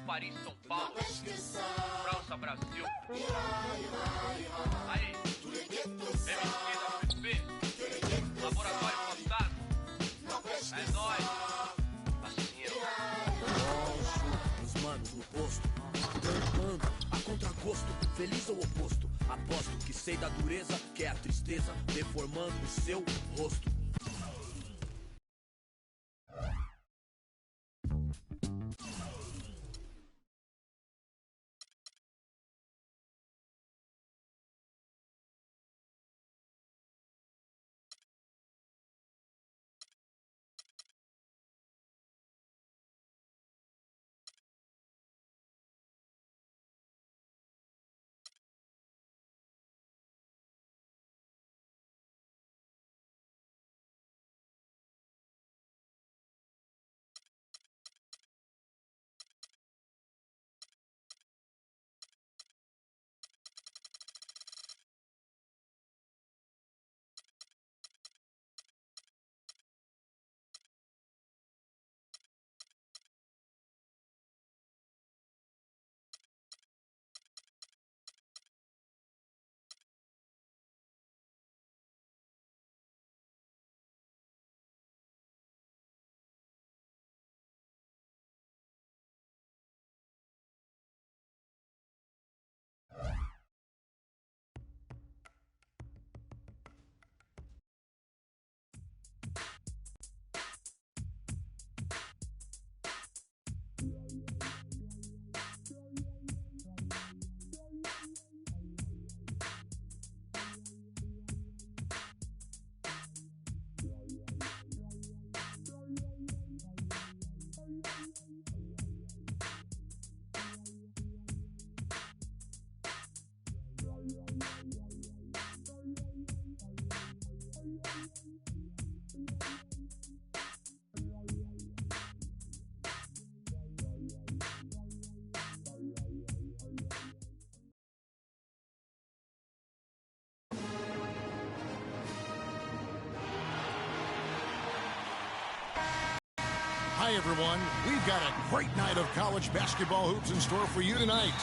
Paris, São Paulo, França, Brasil. Aí, MSP, Laboratório Fantasma. É nóis. Os manos no posto, trampando a contragosto, feliz ou oposto. Aposto que sei da dureza, que é a tristeza deformando o seu rosto. Hi, everyone. We've got a great night of college basketball hoops in store for you tonight.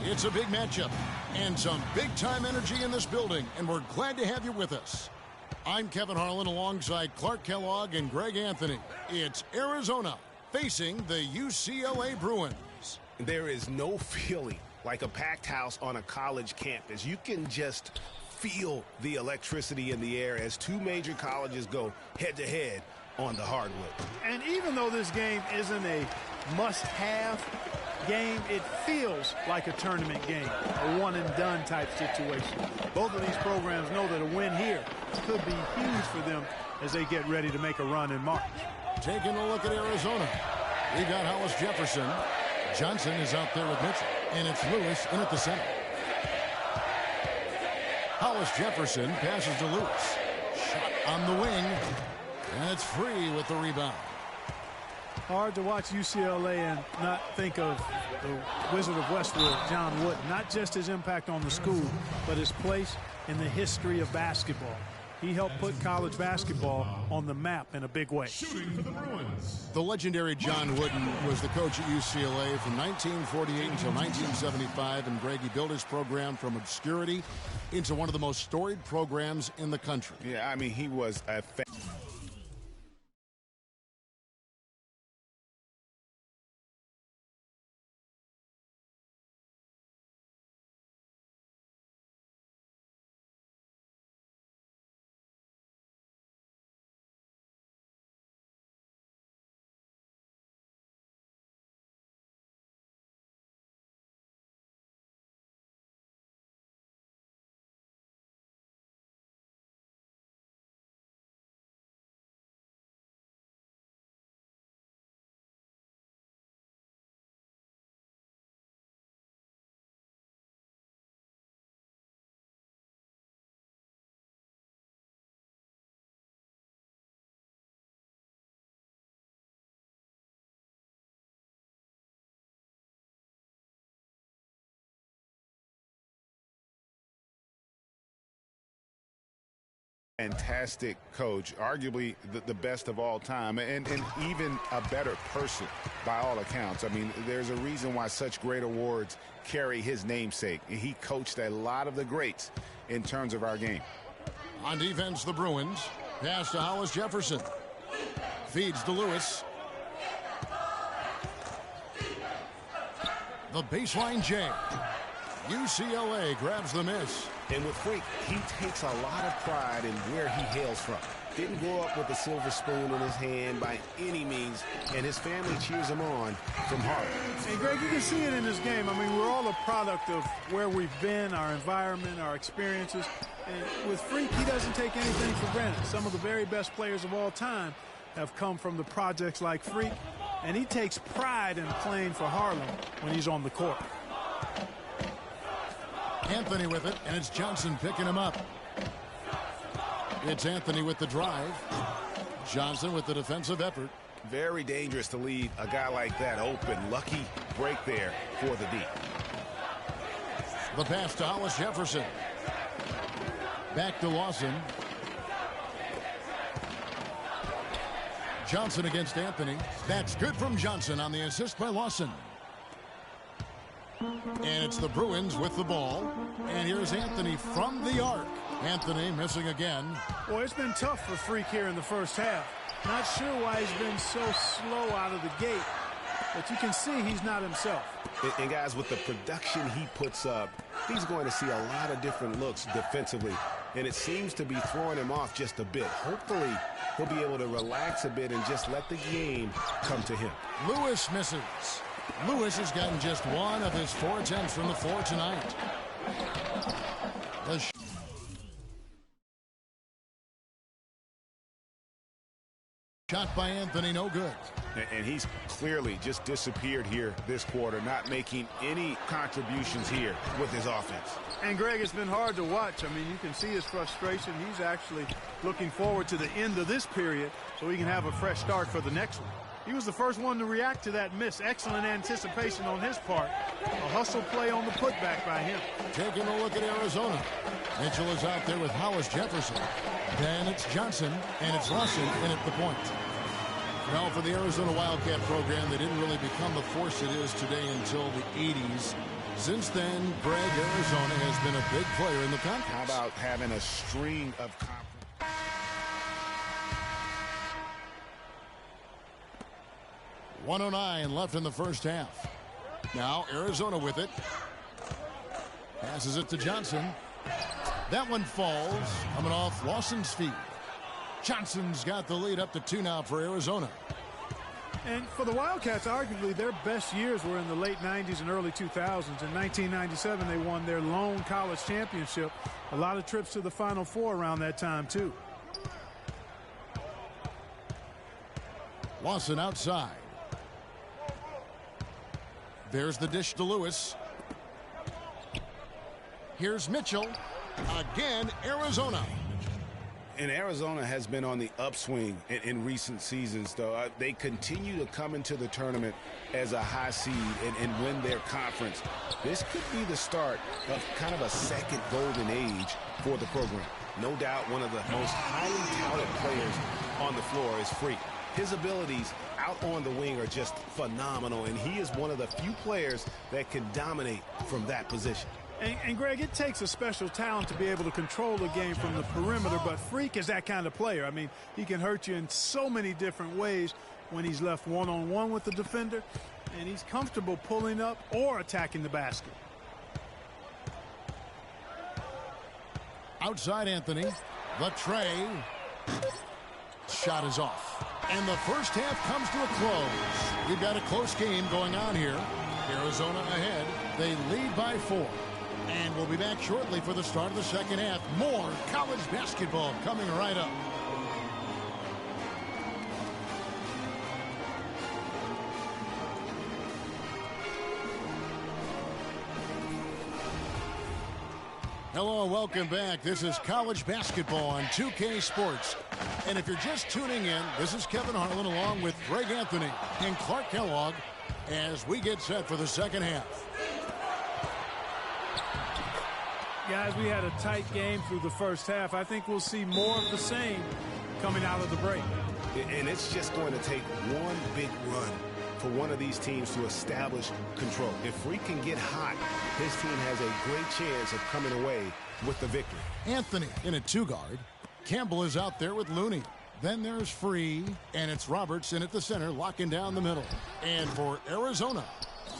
It's a big matchup and some big-time energy in this building, and we're glad to have you with us. I'm Kevin Harlan alongside Clark Kellogg and Greg Anthony. It's Arizona facing the UCLA Bruins. There is no feeling like a packed house on a college campus. You can just feel the electricity in the air as two major colleges go head-to-head on the hardwood. And even though this game isn't a must-have game, it feels like a tournament game, a one-and-done type situation. Both of these programs know that a win here could be huge for them as they get ready to make a run in March. Taking a look at Arizona, we got Hollis Jefferson. Johnson is out there with Mitchell. And it's Lewis in at the center. Hollis Jefferson passes to Lewis. Shot on the wing. And it's Free with the rebound. Hard to watch UCLA and not think of the Wizard of Westwood, John Wooden. Not just his impact on the school, but his place in the history of basketball. He helped put college basketball on the map in a big way. Shooting for the Bruins. The legendary John Wooden was the coach at UCLA from 1948 until 1975, and Greg, he built his program from obscurity into one of the most storied programs in the country. Yeah, I mean, he was a fantastic coach, arguably the best of all time, and even a better person by all accounts. I mean, there's a reason why such great awards carry his namesake. He coached a lot of the greats in terms of our game. On defense, the Bruins. Pass to Hollis Jefferson. Feeds to Lewis. The baseline jam. UCLA grabs the miss. And with Frink, he takes a lot of pride in where he hails from. Didn't grow up with a silver spoon in his hand by any means, and his family cheers him on from Harvard. And Greg, you can see it in this game. I mean, we're all a product of where we've been, our environment, our experiences. And with Frink, he doesn't take anything for granted. Some of the very best players of all time have come from the projects like Frink, and he takes pride in playing for Harlem when he's on the court. Anthony with it, and it's Johnson picking him up. It's Anthony with the drive. Johnson with the defensive effort. Very dangerous to leave a guy like that open. Lucky break there for the D. The pass to Hollis Jefferson. Back to Lawson. Johnson against Anthony. That's good from Johnson on the assist by Lawson. And it's the Bruins with the ball. And here's Anthony from the arc. Anthony missing again. Boy, it's been tough for Frink here in the first half. Not sure why he's been so slow out of the gate. But you can see he's not himself. And guys, with the production he puts up, he's going to see a lot of different looks defensively. And it seems to be throwing him off just a bit. Hopefully, he'll be able to relax a bit and just let the game come to him. Lewis misses. Lewis has gotten just one of his 4 attempts from the floor tonight. The shot by Anthony, no good. And he's clearly just disappeared here this quarter, not making any contributions here with his offense. And Greg, it's been hard to watch. I mean, you can see his frustration. He's actually looking forward to the end of this period so he can have a fresh start for the next one. He was the first one to react to that miss. Excellent anticipation on his part. A hustle play on the putback by him. Taking a look at Arizona. Mitchell is out there with Hollis Jefferson. Then it's Johnson, and it's Lawson in at the point. Now for the Arizona Wildcat program, they didn't really become the force it is today until the 80s. Since then, Greg, Arizona has been a big player in the conference. How about having a string of conference? .109 left in the first half. Now Arizona with it. Passes it to Johnson. That one falls, coming off Lawson's feet. Johnson's got the lead up to 2 now for Arizona. And for the Wildcats, arguably their best years were in the late 90s and early 2000s. In 1997, they won their lone college championship. A lot of trips to the Final Four around that time, too. Lawson outside. There's the dish to Lewis. Here's Mitchell. Again, Arizona. And Arizona has been on the upswing in recent seasons, though. They continue to come into the tournament as a high seed and win their conference. This could be the start of kind of a second golden age for the program. No doubt one of the most highly touted players on the floor is Freak. His abilities out on the wing are just phenomenal, and he is one of the few players that can dominate from that position. And Greg, it takes a special talent to be able to control the game from the perimeter, but Freak is that kind of player. I mean, he can hurt you in so many different ways when he's left one-on-one with the defender, and he's comfortable pulling up or attacking the basket. Outside Anthony. The tray. Shot is off. And the first half comes to a close. We've got a close game going on here. Arizona ahead. They lead by 4. And we'll be back shortly for the start of the second half. More college basketball coming right up. Hello and welcome back. This is college basketball on 2K Sports. And if you're just tuning in, this is Kevin Harlan along with Greg Anthony and Clark Kellogg as we get set for the second half. Guys, we had a tight game through the first half. I think we'll see more of the same coming out of the break. And it's just going to take one big run for one of these teams to establish control. If Freak can get hot, his team has a great chance of coming away with the victory. Anthony in a 2-guard. Campbell is out there with Looney. Then there's Free, and it's Roberts in at the center, locking down the middle. And for Arizona,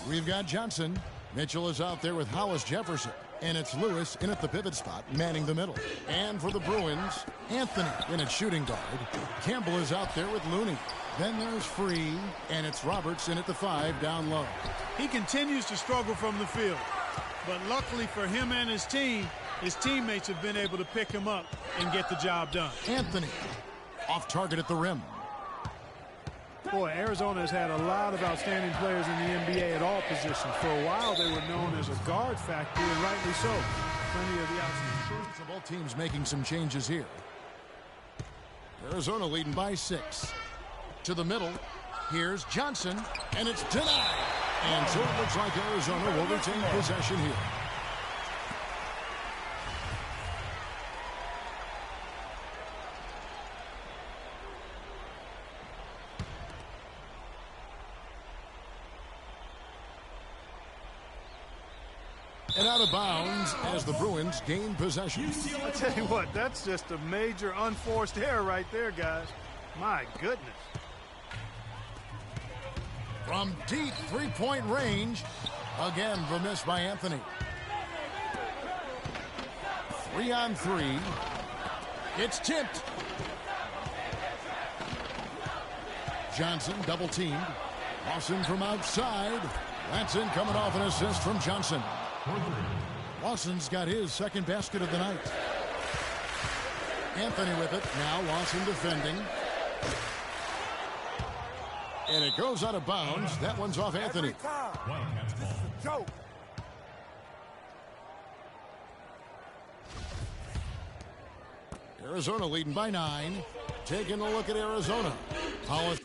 we've got Johnson. Mitchell is out there with Hollis Jefferson. And it's Lewis in at the pivot spot, manning the middle. And for the Bruins, Anthony in at shooting guard. Campbell is out there with Looney. Then there's Free, and it's Roberts in at the 5 down low. He continues to struggle from the field. But luckily for him and his team, his teammates have been able to pick him up and get the job done. Anthony off target at the rim. Boy, Arizona has had a lot of outstanding players in the NBA at all positions. For a while, they were known as a guard factory, and rightly so. Plenty of the outstanding. So both teams making some changes here. Arizona leading by 6. To the middle. Here's Johnson, and it's denied. And so it looks like Arizona will retain possession here. And out of bounds as the Bruins gain possession. I tell you what, that's just a major unforced error right there, guys. My goodness. From deep three-point range, again the miss by Anthony. 3 on 3. It's tipped. Johnson double teamed. Lawson from outside. Latson coming off an assist from Johnson. Lawson's got his second basket of the night. Anthony with it. Now Lawson defending. And it goes out of bounds. That one's off Anthony. Arizona leading by 9. Taking a look at Arizona. Hollis